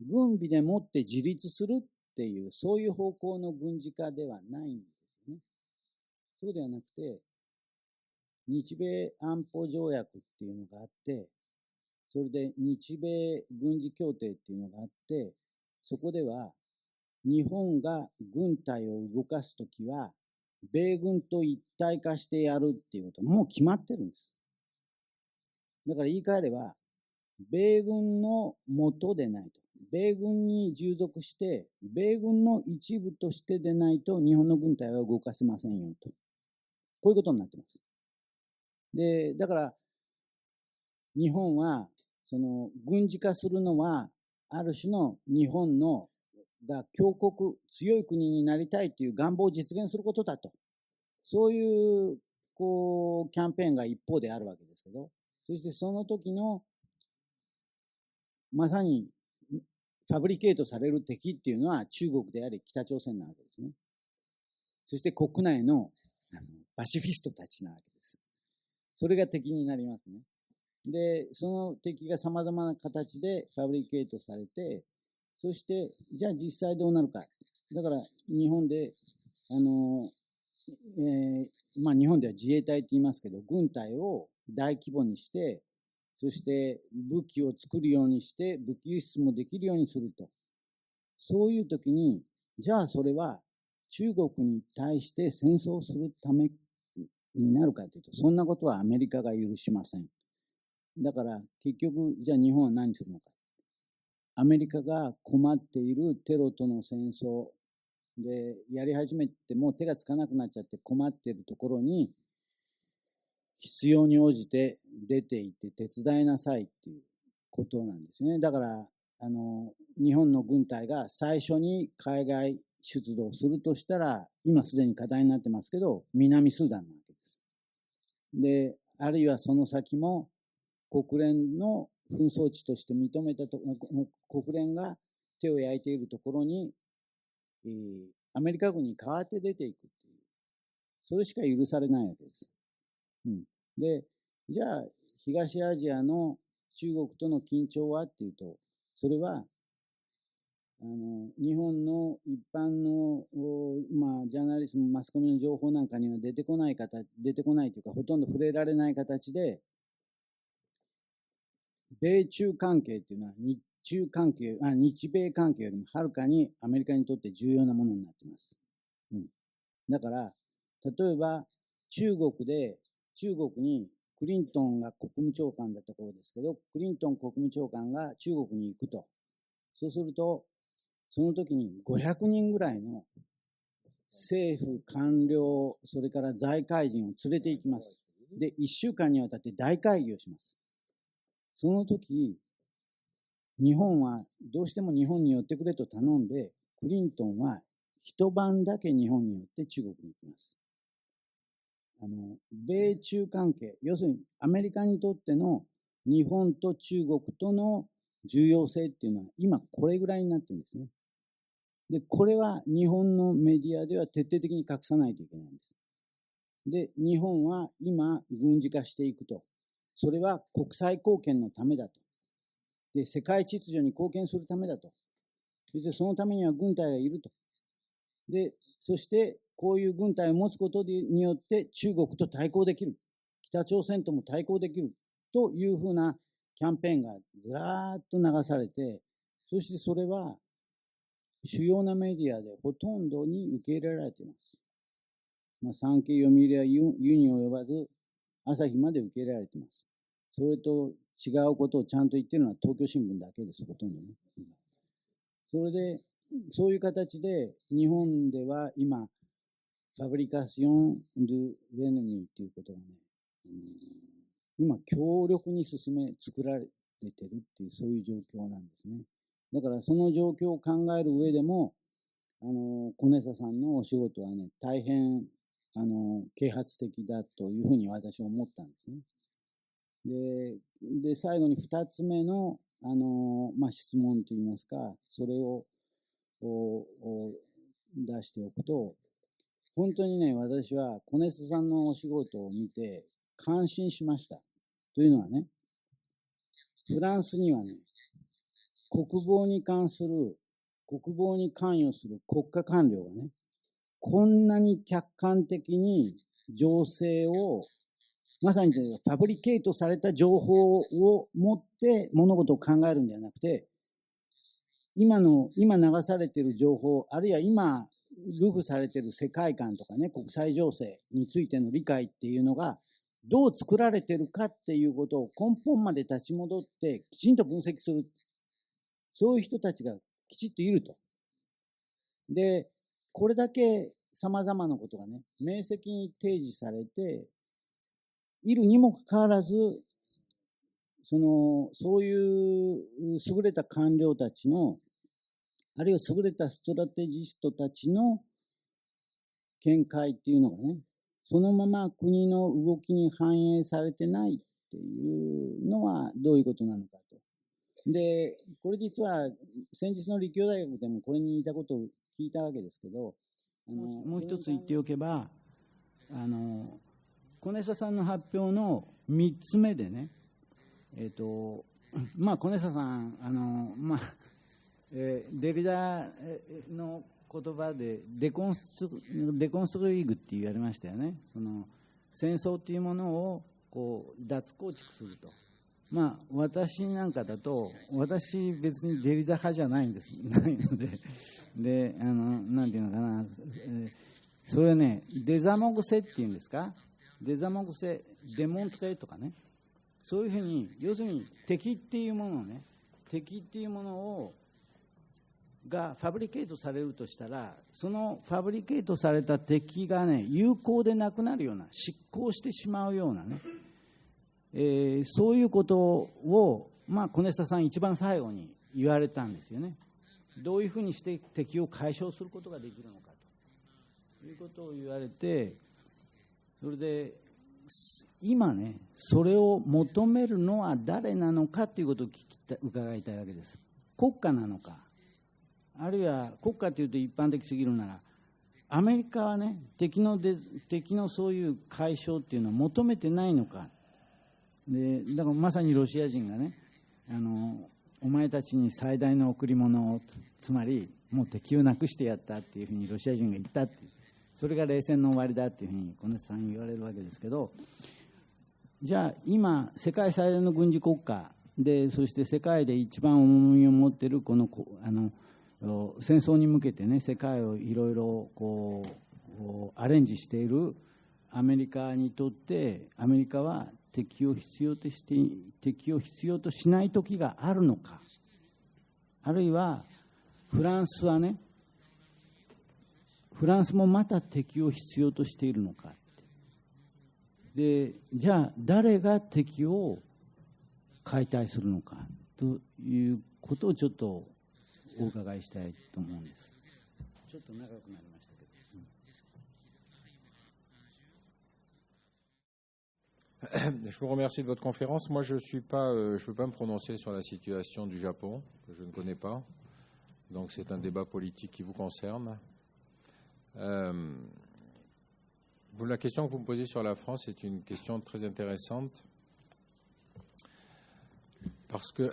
軍備でもって自立するっていう、そういう方向の軍事化ではないんですよね。そうではなくて、日米安保条約っていうのがあって、それで日米軍事協定っていうのがあって、そこでは日本が軍隊を動かすときは、米軍と一体化してやるっていうこともう決まってるんです。だから言い換えれば、米軍の元でないと。米軍に従属して、米軍の一部としてでないと日本の軍隊は動かせませんよと。こういうことになってます。で、だから、日本は、軍事化するのは、ある種の日本が強国、強い国になりたいという願望を実現することだと。そういう、キャンペーンが一方であるわけですけど、そしてその時の、まさに、ファブリケートされる敵っていうのは中国であり北朝鮮なわけですね。そして国内のパシフィストたちなわけです。それが敵になりますね。で、その敵が様々な形でファブリケートされて、そして、じゃあ実際どうなるか。だから、日本で、日本では自衛隊って言いますけど、軍隊を大規模にして、そして武器を作るようにして、武器輸出もできるようにすると。そういう時に、じゃあそれは中国に対して戦争するためになるかというと、そんなことはアメリカが許しません。だから結局、じゃあ日本は何するのか。アメリカが困っているテロとの戦争でやり始めてもう手がつかなくなっちゃって困っているところに、必要に応じて出ていって手伝いなさいっていうことなんですね。だから、日本の軍隊が最初に海外出動するとしたら、今すでに課題になってますけど、南スーダンなわけです。で、あるいはその先も国連の紛争地として認めたと、国連が手を焼いているところに、アメリカ軍に代わって出ていくっていう、それしか許されないわけです。で、じゃあ、東アジアの中国との緊張はっていうと、それは、日本の一般の、ジャーナリスム、マスコミの情報なんかには出てこないというか、ほとんど触れられない形で、米中関係っていうのは日米関係よりもはるかにアメリカにとって重要なものになっています。だから、例えば中国にクリントンが国務長官だった頃ですけど、クリントン国務長官が中国に行くと。そうすると、その時に500人ぐらいの政府官僚、それから財界人を連れて行きます。で、1週間にわたって大会議をします。その時、日本はどうしても日本に寄ってくれと頼んで、クリントンは一晩だけ日本に寄って中国に行きます。米中関係、要するにアメリカにとっての日本と中国との重要性っていうのは今これぐらいになってるんですね。で、これは日本のメディアでは徹底的に隠さないといけないんです。で、日本は今軍事化していくと。それは国際貢献のためだと。で、世界秩序に貢献するためだと。で、そのためには軍隊がいると。で、そしてこういう軍隊を持つことによって中国と対抗できる。北朝鮮とも対抗できる。というふうなキャンペーンがずらーっと流されて、そしてそれは主要なメディアでほとんどに受け入れられています。産経、読売やユに及ばず、朝日まで受け入れられています。それと違うことをちゃんと言っているのは東京新聞だけです、ほとんどね。それで、そういう形で日本では今、ファブリカション・ドゥ・レネミーということがね、今強力に作られてるっていう、そういう状況なんですね。だからその状況を考える上でも、コネサさんのお仕事はね、大変、啓発的だというふうに私は思ったんですね。で、最後に2つ目の、質問といいますか、それを出しておくと、本当にね、私はコネサさんのお仕事を見て感心しました。というのはね、フランスにはね、国防に関与する国家官僚がね、こんなに客観的に情勢を、まさにファブリケートされた情報を持って物事を考えるんではなくて、今流されている情報、あるいは今流布されている世界観とかね、国際情勢についての理解っていうのがどう作られているかっていうことを根本まで立ち戻ってきちんと分析する。そういう人たちがきちっといると。で、これだけ様々なことがね、明晰に提示されているにもかかわらず、そういう優れた官僚たちの、あるいは優れたストラテジストたちの見解っていうのがね、そのまま国の動きに反映されてないっていうのはどういうことなのかと。で、これ実は先日の立教大学でもこれに似たことを聞いたわけですけど、もう一つ言っておけば、コネサさんの発表の3つ目でね、コネサさん、デリダの言葉でデコンストルイグって言われましたよね。戦争というものを脱構築すると。私なんかだと、私別にデリダ派じゃないので、なんていうのかな、それはね、デザモグセっていうんですか、デザモグセ、デモントレとかね、そういうふうに、要するに敵っていうものがファブリケートされるとしたら、そのファブリケートされた敵がね、有効でなくなるような、失効してしまうようなね、そういうことを、コネサさん一番最後に言われたんですよね。どういうふうにして敵を解消することができるのかということを言われて、それで今ね、それを求めるのは誰なのかということを伺いたいわけです。国家なのか、あるいは国家というと一般的すぎるなら、アメリカはね、敵のそういう解消っていうのを求めてないのか。でだからまさにロシア人がね、お前たちに最大の贈り物を、つまりもう敵をなくしてやったっていうふうにロシア人が言ったっていう、それが冷戦の終わりだっていうふうに小夏さん言われるわけですけど、じゃあ今世界最大の軍事国家で、そして世界で一番重みを持っているこの戦争に向けてね、世界をいろいろこうアレンジしているアメリカにとって、アメリカは敵を必要としない時があるのか、あるいはフランスはね、フランスもまた敵を必要としているのか。でじゃあ誰が敵を解体するのかということをちょっとお伺いしたいと思うんです。ちょっと長くなりましたけど。Je vous remercie de votre conférence. Moi, je veux pas me prononcer sur la situation du Japon, que je ne connais pas. Donc, c'est un débat politique qui vous concerne. La question que vous me posez sur la France est une question très intéressante. Parce que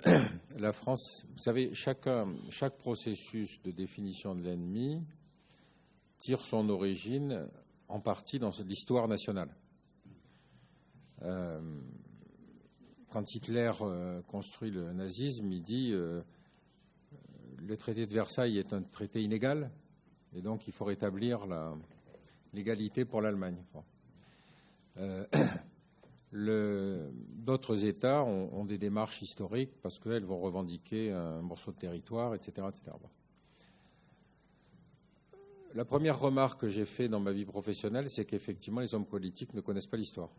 la France, vous savez, chaque processus de définition de l'ennemi tire son origine en partie dans l'histoire nationale. Quand Hitler construit le nazisme, il dit le traité de Versailles est un traité inégal et donc il faut rétablir l'égalité pour l'Allemagne. Bon. D'autres États ont des démarches historiques parce qu'elles vont revendiquer un morceau de territoire, etc. etc. Bon. La première remarque que j'ai faite dans ma vie professionnelle, c'est qu'effectivement, les hommes politiques ne connaissent pas l'histoire.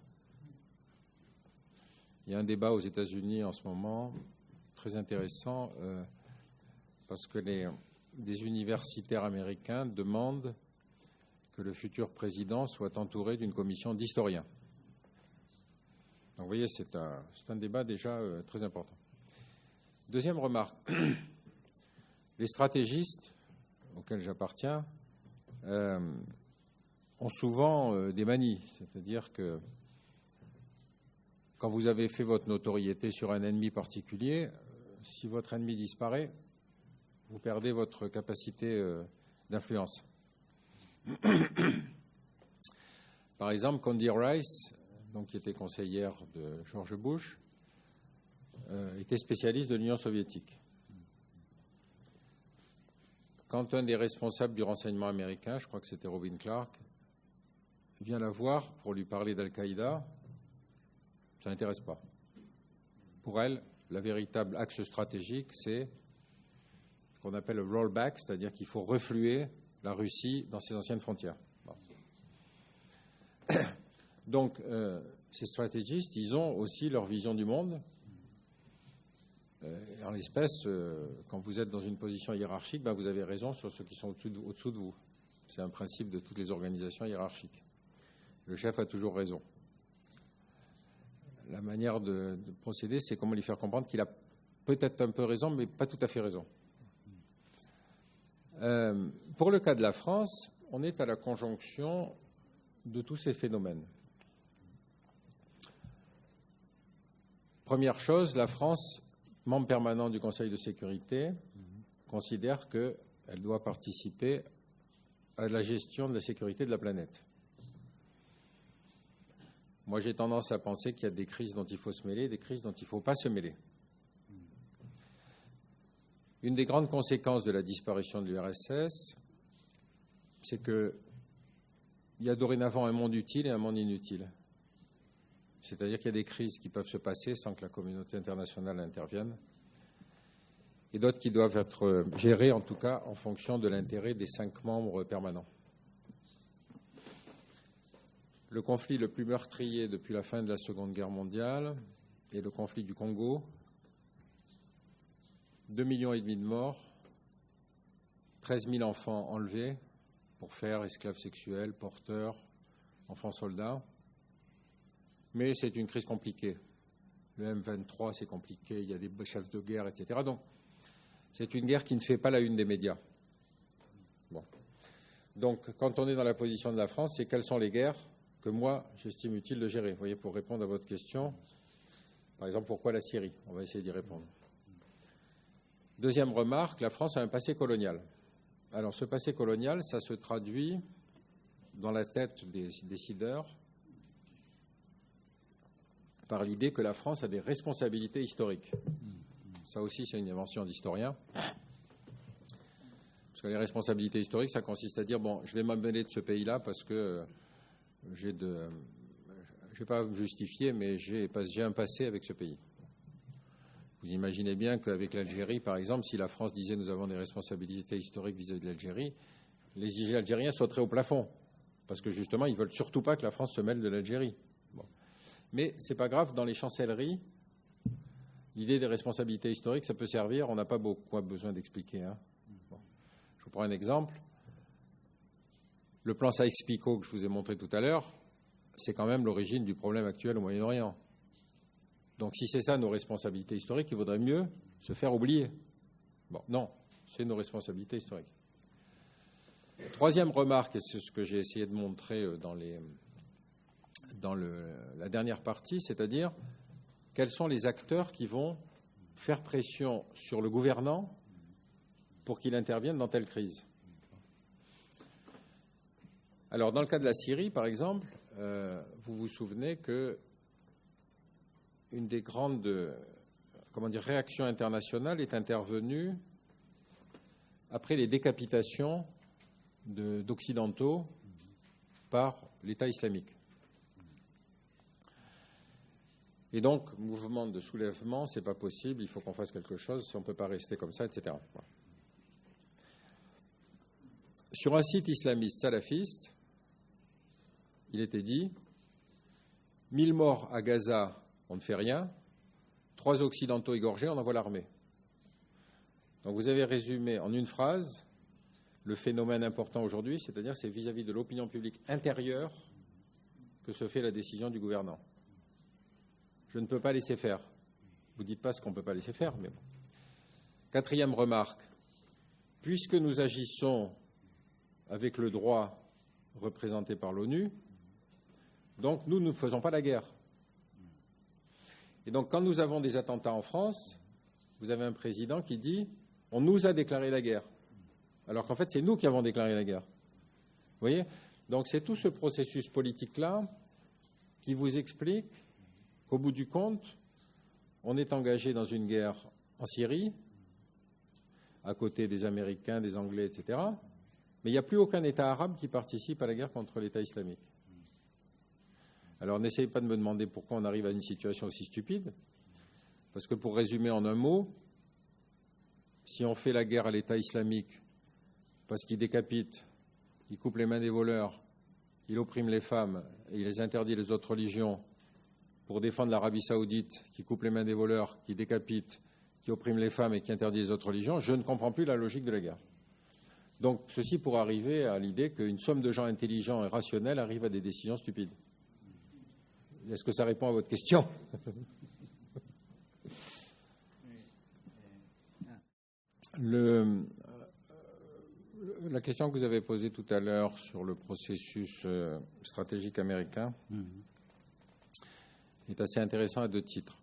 Il y a un débat aux États-Unis en ce moment très intéressant parce que des universitaires américains demandent que le futur président soit entouré d'une commission d'historiens. Donc vous voyez, c'est un débat déjà très important. Deuxième remarque, les stratégistes auxquels j'appartiens ont souvent des manies, c'est-à-dire que quand vous avez fait votre notoriété sur un ennemi particulier, si votre ennemi disparaît, vous perdez votre capacité d'influence. Par exemple, Condi Rice, donc, qui était conseillère de George Bush, était spécialiste de l'Union soviétique. Quand un des responsables du renseignement américain, je crois que c'était Robin Clark, vient la voir pour lui parler d'Al-Qaïda, ça n'intéresse pas. Pour elle, la véritable axe stratégique, c'est ce qu'on appelle le rollback, c'est-à-dire qu'il faut refluer la Russie dans ses anciennes frontières. Bon. Donc, ces stratégistes, ils ont aussi leur vision du monde. En l'espèce, quand vous êtes dans une position hiérarchique, ben vous avez raison sur ceux qui sont au-dessous de vous. C'est un principe de toutes les organisations hiérarchiques. Le chef a toujours raison. La manière de procéder, c'est comment lui faire comprendre qu'il a peut-être un peu raison, mais pas tout à fait raison. Pour le cas de la France, on est à la conjonction de tous ces phénomènes. Première chose, la France, membre permanent du Conseil de sécurité, considère qu'elle doit participer à la gestion de la sécurité de la planète. Moi, j'ai tendance à penser qu'il y a des crises dont il faut se mêler et des crises dont il ne faut pas se mêler. Une des grandes conséquences de la disparition de l'URSS, c'est qu'il y a dorénavant un monde utile et un monde inutile. C'est-à-dire qu'il y a des crises qui peuvent se passer sans que la communauté internationale intervienne et d'autres qui doivent être gérées, en tout cas, en fonction de l'intérêt des 5 membres permanents. Le conflit le plus meurtrier depuis la fin de la Seconde Guerre mondiale est le conflit du Congo. 2,5 millions de morts, 13 000 enfants enlevés pour faire esclaves sexuels, porteurs, enfants soldats. Mais c'est une crise compliquée. Le M23, c'est compliqué, il y a des chefs de guerre, etc. Donc, c'est une guerre qui ne fait pas la une des médias. Bon. Donc, quand on est dans la position de la France, c'est quelles sont les guerres que moi, j'estime utile de gérer. Vous voyez, pour répondre à votre question, par exemple, pourquoi la Syrie? On va essayer d'y répondre. Deuxième remarque, la France a un passé colonial. Alors, ce passé colonial, ça se traduit dans la tête des décideurs par l'idée que la France a des responsabilités historiques. Ça aussi, c'est une invention d'historien. Parce que les responsabilités historiques, ça consiste à dire, bon, je vais m'amener de ce pays-là parce que je ne vais pas me justifier, mais j'ai un passé avec ce pays. Vous imaginez bien qu'avec l'Algérie, par exemple, si la France disait nous avons des responsabilités historiques vis-à-vis de l'Algérie, les Algériens sauteraient au plafond. Parce que justement, ils ne veulent surtout pas que la France se mêle de l'Algérie. Bon. Mais ce n'est pas grave, dans les chancelleries, l'idée des responsabilités historiques, ça peut servir, on n'a pas beaucoup besoin d'expliquer. Hein. Bon. Je vous prends un exemple. Le plan Sykes-Picot que je vous ai montré tout à l'heure, c'est quand même l'origine du problème actuel au Moyen-Orient. Donc si c'est ça nos responsabilités historiques, il vaudrait mieux se faire oublier. Bon, non, c'est nos responsabilités historiques. Troisième remarque, et c'est ce que j'ai essayé de montrer dans la dernière partie, c'est-à-dire quels sont les acteurs qui vont faire pression sur le gouvernant pour qu'il intervienne dans telle crise. Alors, dans le cas de la Syrie, par exemple, vous vous souvenez que une des grandes réactions internationales est intervenue après les décapitations d'Occidentaux par l'État islamique. Et donc, mouvement de soulèvement, ce n'est pas possible, il faut qu'on fasse quelque chose, on ne peut pas rester comme ça, etc. Voilà. Sur un site islamiste salafiste, il était dit 1000 morts à Gaza, on ne fait rien, 3 Occidentaux égorgés, on envoie l'armée. Donc vous avez résumé en une phrase le phénomène important aujourd'hui, c'est-à-dire c'est vis-à-vis de l'opinion publique intérieure que se fait la décision du gouvernant. Je ne peux pas laisser faire. Vous ne dites pas ce qu'on ne peut pas laisser faire, mais bon. Quatrième remarque, puisque nous agissons avec le droit représenté par l'ONU, donc nous ne faisons pas la guerre. Et donc quand nous avons des attentats en France, vous avez un président qui dit « on nous a déclaré la guerre ». Alors qu'en fait, c'est nous qui avons déclaré la guerre. Vous voyez ? Donc c'est tout ce processus politique-là qui vous explique qu'au bout du compte, on est engagé dans une guerre en Syrie, à côté des Américains, des Anglais, etc. Mais il n'y a plus aucun État arabe qui participe à la guerre contre l'État islamique. Alors n'essayez pas de me demander pourquoi on arrive à une situation aussi stupide, parce que pour résumer en un mot, si on fait la guerre à l'État islamique parce qu'il décapite, il coupe les mains des voleurs, il opprime les femmes et il les interdit les autres religions pour défendre l'Arabie saoudite qui coupe les mains des voleurs, qui décapite, qui opprime les femmes et qui interdit les autres religions, je ne comprends plus la logique de la guerre. Donc ceci pour arriver à l'idée qu'une somme de gens intelligents et rationnels arrivent à des décisions stupides. Est-ce que ça répond à votre question ? La question que vous avez posée tout à l'heure sur le processus stratégique américain est assez intéressant à 2 titres.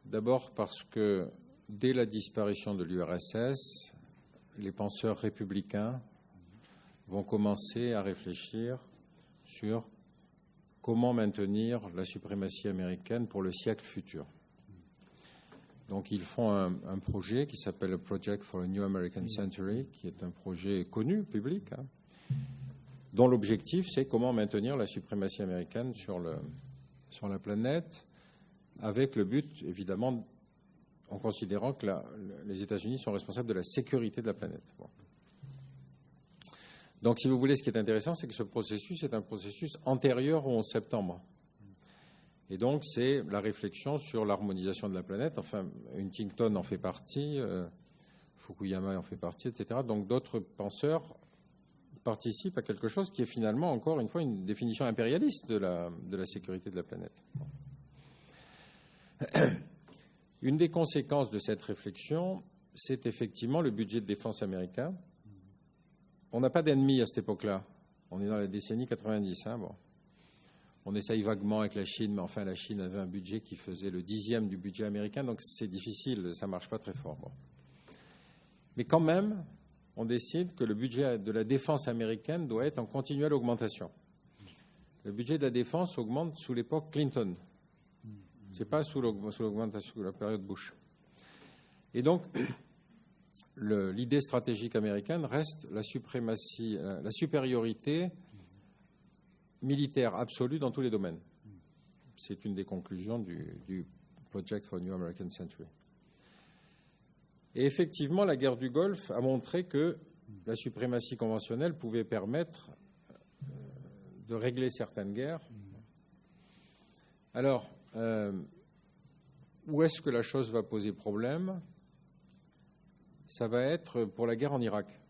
D'abord parce que dès la disparition de l'URSS, les penseurs républicains vont commencer à réfléchir sur comment maintenir la suprématie américaine pour le siècle futur. Donc ils font un projet qui s'appelle le Project for a New American Century, qui est un projet connu, public, dont l'objectif c'est comment maintenir la suprématie américaine sur la planète, avec le but, évidemment, en considérant que les États-Unis sont responsables de la sécurité de la planète. Bon. Donc, si vous voulez, ce qui est intéressant, c'est que ce processus est un processus antérieur au 11 septembre. Et donc, c'est la réflexion sur l'harmonisation de la planète. Enfin, Huntington en fait partie, Fukuyama en fait partie, etc. Donc d'autres penseurs participent à quelque chose qui est finalement, encore une fois, une définition impérialiste de la sécurité de la planète. Une des conséquences de cette réflexion, c'est effectivement le budget de défense américain. On n'a pas d'ennemis à cette époque-là. On est dans la décennie 90. Bon. On essaye vaguement avec la Chine, mais enfin la Chine avait un budget qui faisait le 10e du budget américain, donc c'est difficile, ça ne marche pas très fort. Bon. Mais quand même, on décide que le budget de la défense américaine doit être en continuelle augmentation. Le budget de la défense augmente sous l'époque Clinton. Ce n'est pas sous l'augmentation de la période Bush. Et donc, l'idée stratégique américaine reste la suprématie, la supériorité militaire absolue dans tous les domaines. C'est une des conclusions du Project for New American Century. Et effectivement, la guerre du Golfe a montré que la suprématie conventionnelle pouvait permettre de régler certaines guerres. Alors, où est-ce que la chose va poser problème? Ça va être pour la guerre en Irak.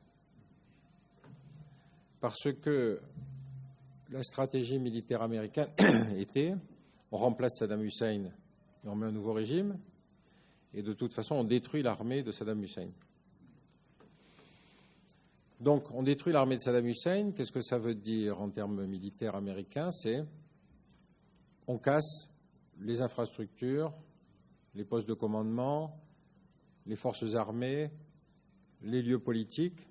Parce que la stratégie militaire américaine était, on remplace Saddam Hussein et on met un nouveau régime, et de toute façon, on détruit l'armée de Saddam Hussein. Donc, on détruit l'armée de Saddam Hussein. Qu'est-ce que ça veut dire en termes militaires américains? C'est on casse les infrastructures, les postes de commandement, les forces armées, les lieux politiques,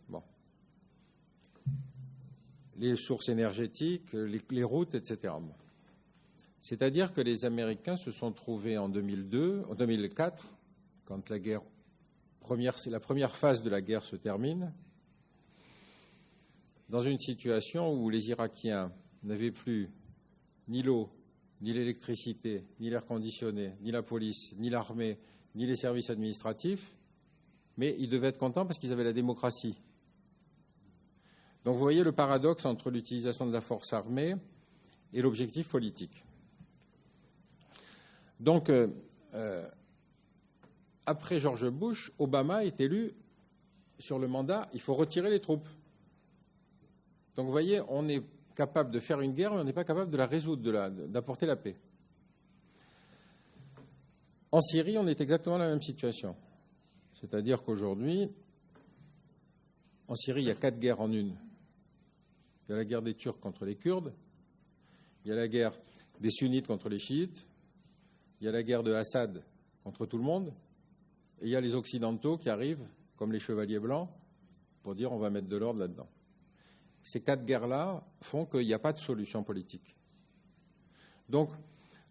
les sources énergétiques, les routes, etc. C'est-à-dire que les Américains se sont trouvés en 2004, quand la première phase de la guerre se termine, dans une situation où les Irakiens n'avaient plus ni l'eau, ni l'électricité, ni l'air conditionné, ni la police, ni l'armée, ni les services administratifs, mais ils devaient être contents parce qu'ils avaient la démocratie. Donc vous voyez le paradoxe entre l'utilisation de la force armée et l'objectif politique. Donc, après George Bush, Obama est élu sur le mandat, il faut retirer les troupes. Donc vous voyez, on est capable de faire une guerre, mais on n'est pas capable de la résoudre, d'apporter la paix. En Syrie, on est exactement dans la même situation. C'est-à-dire qu'aujourd'hui, en Syrie, il y a 4 guerres en une. Il y a la guerre des Turcs contre les Kurdes, il y a la guerre des Sunnites contre les Chiites, il y a la guerre de Assad contre tout le monde, et il y a les Occidentaux qui arrivent, comme les Chevaliers Blancs, pour dire on va mettre de l'ordre là-dedans. Ces 4 guerres-là font qu'il n'y a pas de solution politique. Donc,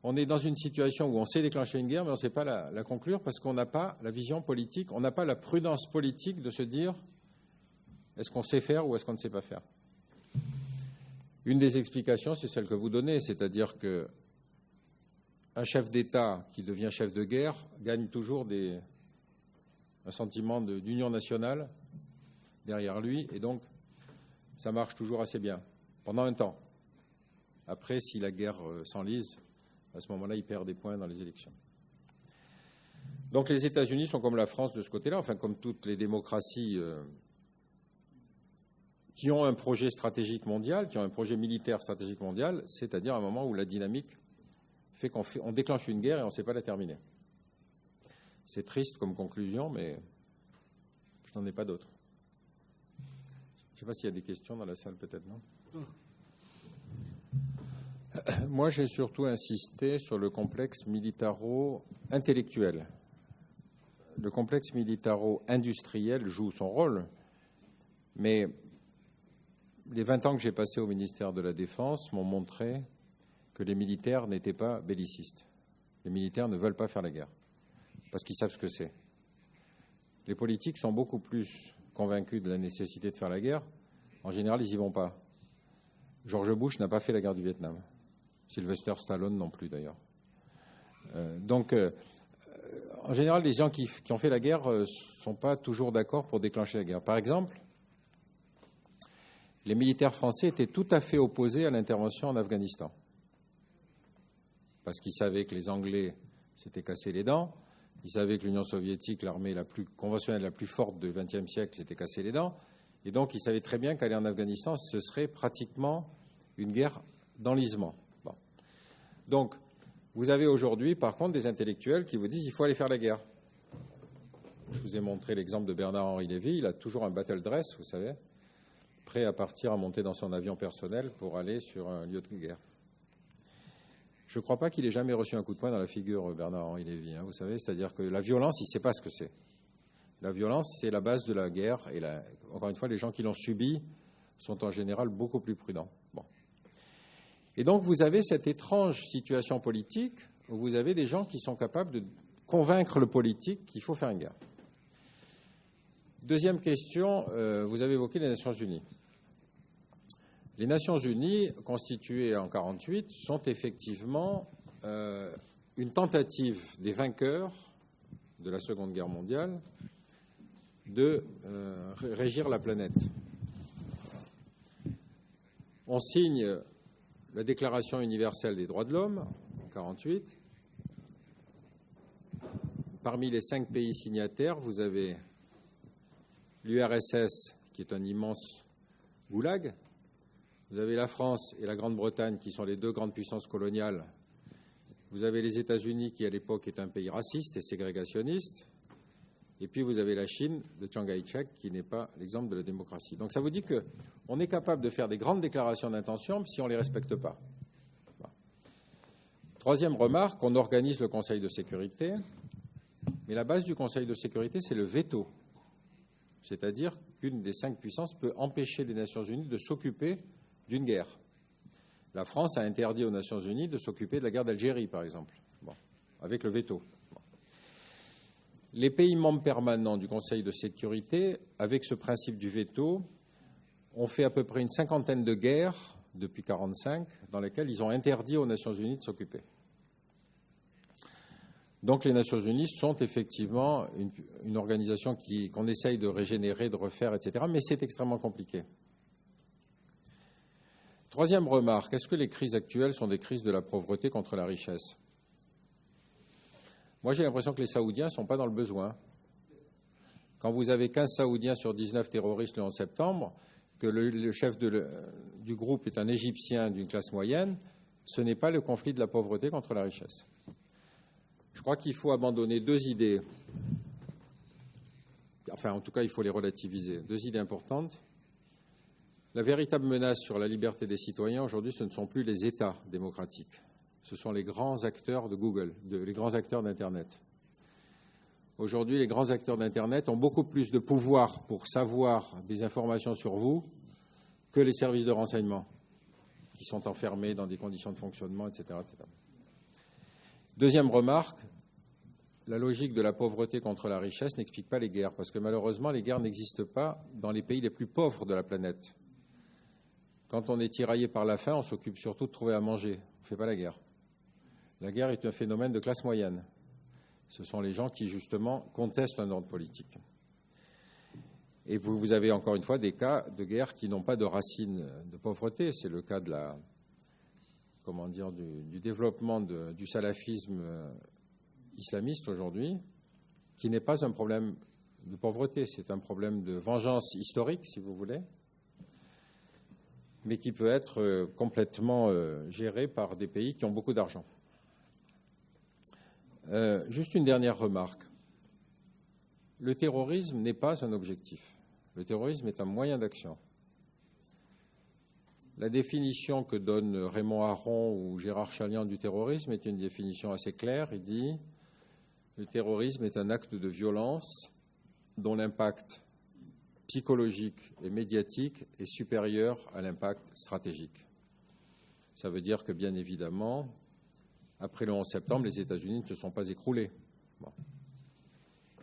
on est dans une situation où on sait déclencher une guerre, mais on ne sait pas la conclure parce qu'on n'a pas la vision politique, on n'a pas la prudence politique de se dire est-ce qu'on sait faire ou est-ce qu'on ne sait pas faire. Une des explications, c'est celle que vous donnez, c'est-à-dire qu'un chef d'État qui devient chef de guerre gagne toujours un sentiment d'union nationale derrière lui, et donc ça marche toujours assez bien, pendant un temps. Après, si la guerre s'enlise, à ce moment-là, il perd des points dans les élections. Donc les États-Unis sont comme la France de ce côté-là, enfin comme toutes les démocraties qui ont un projet stratégique mondial, qui ont un projet militaire stratégique mondial, c'est-à-dire un moment où la dynamique fait qu'on déclenche une guerre et on ne sait pas la terminer. C'est triste comme conclusion, mais je n'en ai pas d'autres. Je ne sais pas s'il y a des questions dans la salle, peut-être, non ? Moi, j'ai surtout insisté sur le complexe militaro-intellectuel. Le complexe militaro-industriel joue son rôle, mais les 20 ans que j'ai passés au ministère de la Défense m'ont montré que les militaires n'étaient pas bellicistes. Les militaires ne veulent pas faire la guerre, parce qu'ils savent ce que c'est. Les politiques sont beaucoup plus convaincus de la nécessité de faire la guerre. En général, ils n'y vont pas. George Bush n'a pas fait la guerre du Vietnam. Sylvester Stallone non plus, d'ailleurs. En général, les gens qui ont fait la guerre ne sont pas toujours d'accord pour déclencher la guerre. Par exemple, les militaires français étaient tout à fait opposés à l'intervention en Afghanistan. Parce qu'ils savaient que les Anglais s'étaient cassés les dents, Ils savaient que l'Union soviétique, l'armée la plus conventionnelle, la plus forte du XXe siècle, s'était cassé les dents. Et donc, ils savaient très bien qu'aller en Afghanistan, ce serait pratiquement une guerre d'enlisement. Bon. Donc, vous avez aujourd'hui, par contre, des intellectuels qui vous disent qu'il faut aller faire la guerre. Je vous ai montré l'exemple de Bernard-Henri Lévy. Il a toujours un battle dress, vous savez, prêt à partir, à monter dans son avion personnel pour aller sur un lieu de guerre. Je ne crois pas qu'il ait jamais reçu un coup de poing dans la figure, Bernard-Henri Lévy. Vous savez, c'est-à-dire que la violence, il ne sait pas ce que c'est. La violence, c'est la base de la guerre. Et encore une fois, les gens qui l'ont subie sont en général beaucoup plus prudents. Bon. Et donc, vous avez cette étrange situation politique où vous avez des gens qui sont capables de convaincre le politique qu'il faut faire une guerre. Deuxième question, vous avez évoqué les Nations Unies. Les Nations Unies, constituées en 1948, sont effectivement une tentative des vainqueurs de la Seconde Guerre mondiale de régir la planète. On signe la Déclaration universelle des droits de l'homme en 1948. Parmi les 5 pays signataires, vous avez l'URSS, qui est un immense goulag. Vous avez la France et la Grande-Bretagne, qui sont les 2 grandes puissances coloniales. Vous avez les États-Unis, qui à l'époque est un pays raciste et ségrégationniste. Et puis vous avez la Chine de Chiang Kai-shek, qui n'est pas l'exemple de la démocratie. Donc ça vous dit qu'on est capable de faire des grandes déclarations d'intention si on ne les respecte pas. Bon. Troisième remarque, on organise le Conseil de sécurité. Mais la base du Conseil de sécurité, c'est le veto. C'est-à-dire qu'une des 5 puissances peut empêcher les Nations Unies de s'occuper d'une guerre. La France a interdit aux Nations Unies de s'occuper de la guerre d'Algérie, par exemple, avec le veto. Les pays membres permanents du Conseil de sécurité, avec ce principe du veto, ont fait à peu près une 50aine de guerres depuis 1945 dans lesquelles ils ont interdit aux Nations Unies de s'occuper. Donc les Nations Unies sont effectivement une organisation qu'on essaye de régénérer, de refaire, etc. Mais c'est extrêmement compliqué. Troisième remarque, est-ce que les crises actuelles sont des crises de la pauvreté contre la richesse ? Moi, j'ai l'impression que les Saoudiens ne sont pas dans le besoin. Quand vous avez 15 Saoudiens sur 19 terroristes le 11 septembre, que le chef du groupe est un Égyptien d'une classe moyenne, ce n'est pas le conflit de la pauvreté contre la richesse. Je crois qu'il faut abandonner 2 idées. Enfin, en tout cas, il faut les relativiser. 2 idées importantes. La véritable menace sur la liberté des citoyens, aujourd'hui, ce ne sont plus les États démocratiques. Ce sont les grands acteurs de Google, les grands acteurs d'Internet. Aujourd'hui, les grands acteurs d'Internet ont beaucoup plus de pouvoir pour savoir des informations sur vous que les services de renseignement, qui sont enfermés dans des conditions de fonctionnement, etc., etc. Deuxième remarque, la logique de la pauvreté contre la richesse n'explique pas les guerres, parce que malheureusement, les guerres n'existent pas dans les pays les plus pauvres de la planète. Quand on est tiraillé par la faim, on s'occupe surtout de trouver à manger. On ne fait pas la guerre. La guerre est un phénomène de classe moyenne. Ce sont les gens qui, justement, contestent un ordre politique. Et vous avez encore une fois des cas de guerre qui n'ont pas de racines de pauvreté. C'est le cas de du développement du salafisme islamiste aujourd'hui, qui n'est pas un problème de pauvreté, c'est un problème de vengeance historique, si vous voulez, mais qui peut être complètement géré par des pays qui ont beaucoup d'argent. Juste une dernière remarque. Le terrorisme n'est pas un objectif. Le terrorisme est un moyen d'action. La définition que donnent Raymond Aron ou Gérard Chaliand du terrorisme est une définition assez claire. Il dit « Le terrorisme est un acte de violence dont l'impact psychologique et médiatique est supérieur à l'impact stratégique. » Ça veut dire que, bien évidemment, après le 11 septembre, les États-Unis ne se sont pas écroulés. Bon.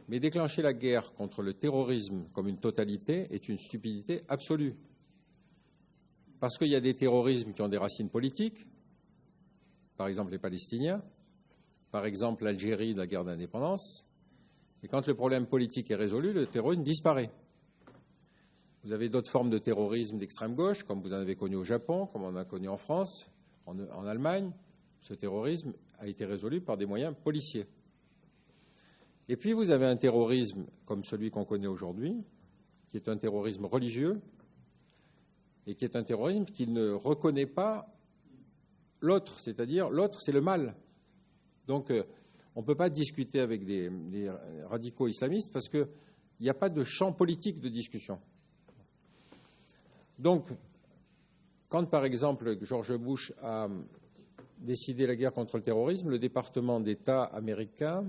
Mais déclencher la guerre contre le terrorisme comme une totalité est une stupidité absolue. Parce qu'il y a des terrorismes qui ont des racines politiques, par exemple les Palestiniens, par exemple l'Algérie de la guerre d'indépendance, et quand le problème politique est résolu, le terrorisme disparaît. Vous avez d'autres formes de terrorisme d'extrême gauche, comme vous en avez connu au Japon, comme on en a connu en France, en Allemagne. Ce terrorisme a été résolu par des moyens policiers. Et puis vous avez un terrorisme comme celui qu'on connaît aujourd'hui, qui est un terrorisme religieux et qui est un terrorisme qui ne reconnaît pas l'autre, c'est-à-dire l'autre, c'est le mal. Donc on ne peut pas discuter avec des radicaux islamistes parce qu'il n'y a pas de champ politique de discussion. Donc, quand par exemple George Bush a décidé la guerre contre le terrorisme, le département d'État américain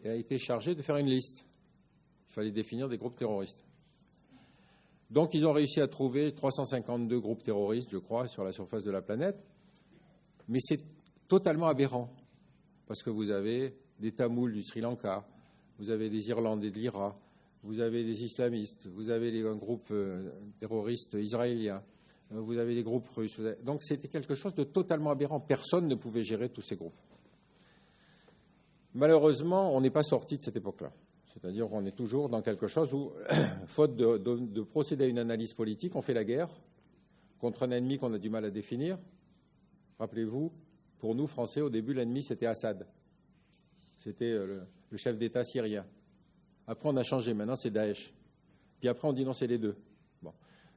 a été chargé de faire une liste. Il fallait définir des groupes terroristes. Donc ils ont réussi à trouver 352 groupes terroristes, je crois, sur la surface de la planète. Mais c'est totalement aberrant, parce que vous avez des Tamouls du Sri Lanka, vous avez des Irlandais de l'Irak, vous avez des islamistes, vous avez un groupe terroriste israélien, vous avez des groupes russes. Donc c'était quelque chose de totalement aberrant. Personne ne pouvait gérer tous ces groupes. Malheureusement, on n'est pas sorti de cette époque-là. C'est-à-dire qu'on est toujours dans quelque chose où, faute de procéder à une analyse politique, on fait la guerre contre un ennemi qu'on a du mal à définir. Rappelez-vous, pour nous, Français, au début, l'ennemi, c'était Assad. C'était le chef d'État syrien. Après, on a changé. Maintenant, c'est Daesh. Puis après, on dit non, c'est les deux. Bon.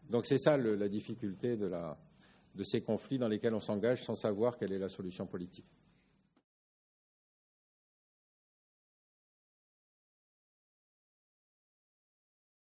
Donc, c'est ça la difficulté de ces conflits dans lesquels on s'engage sans savoir quelle est la solution politique.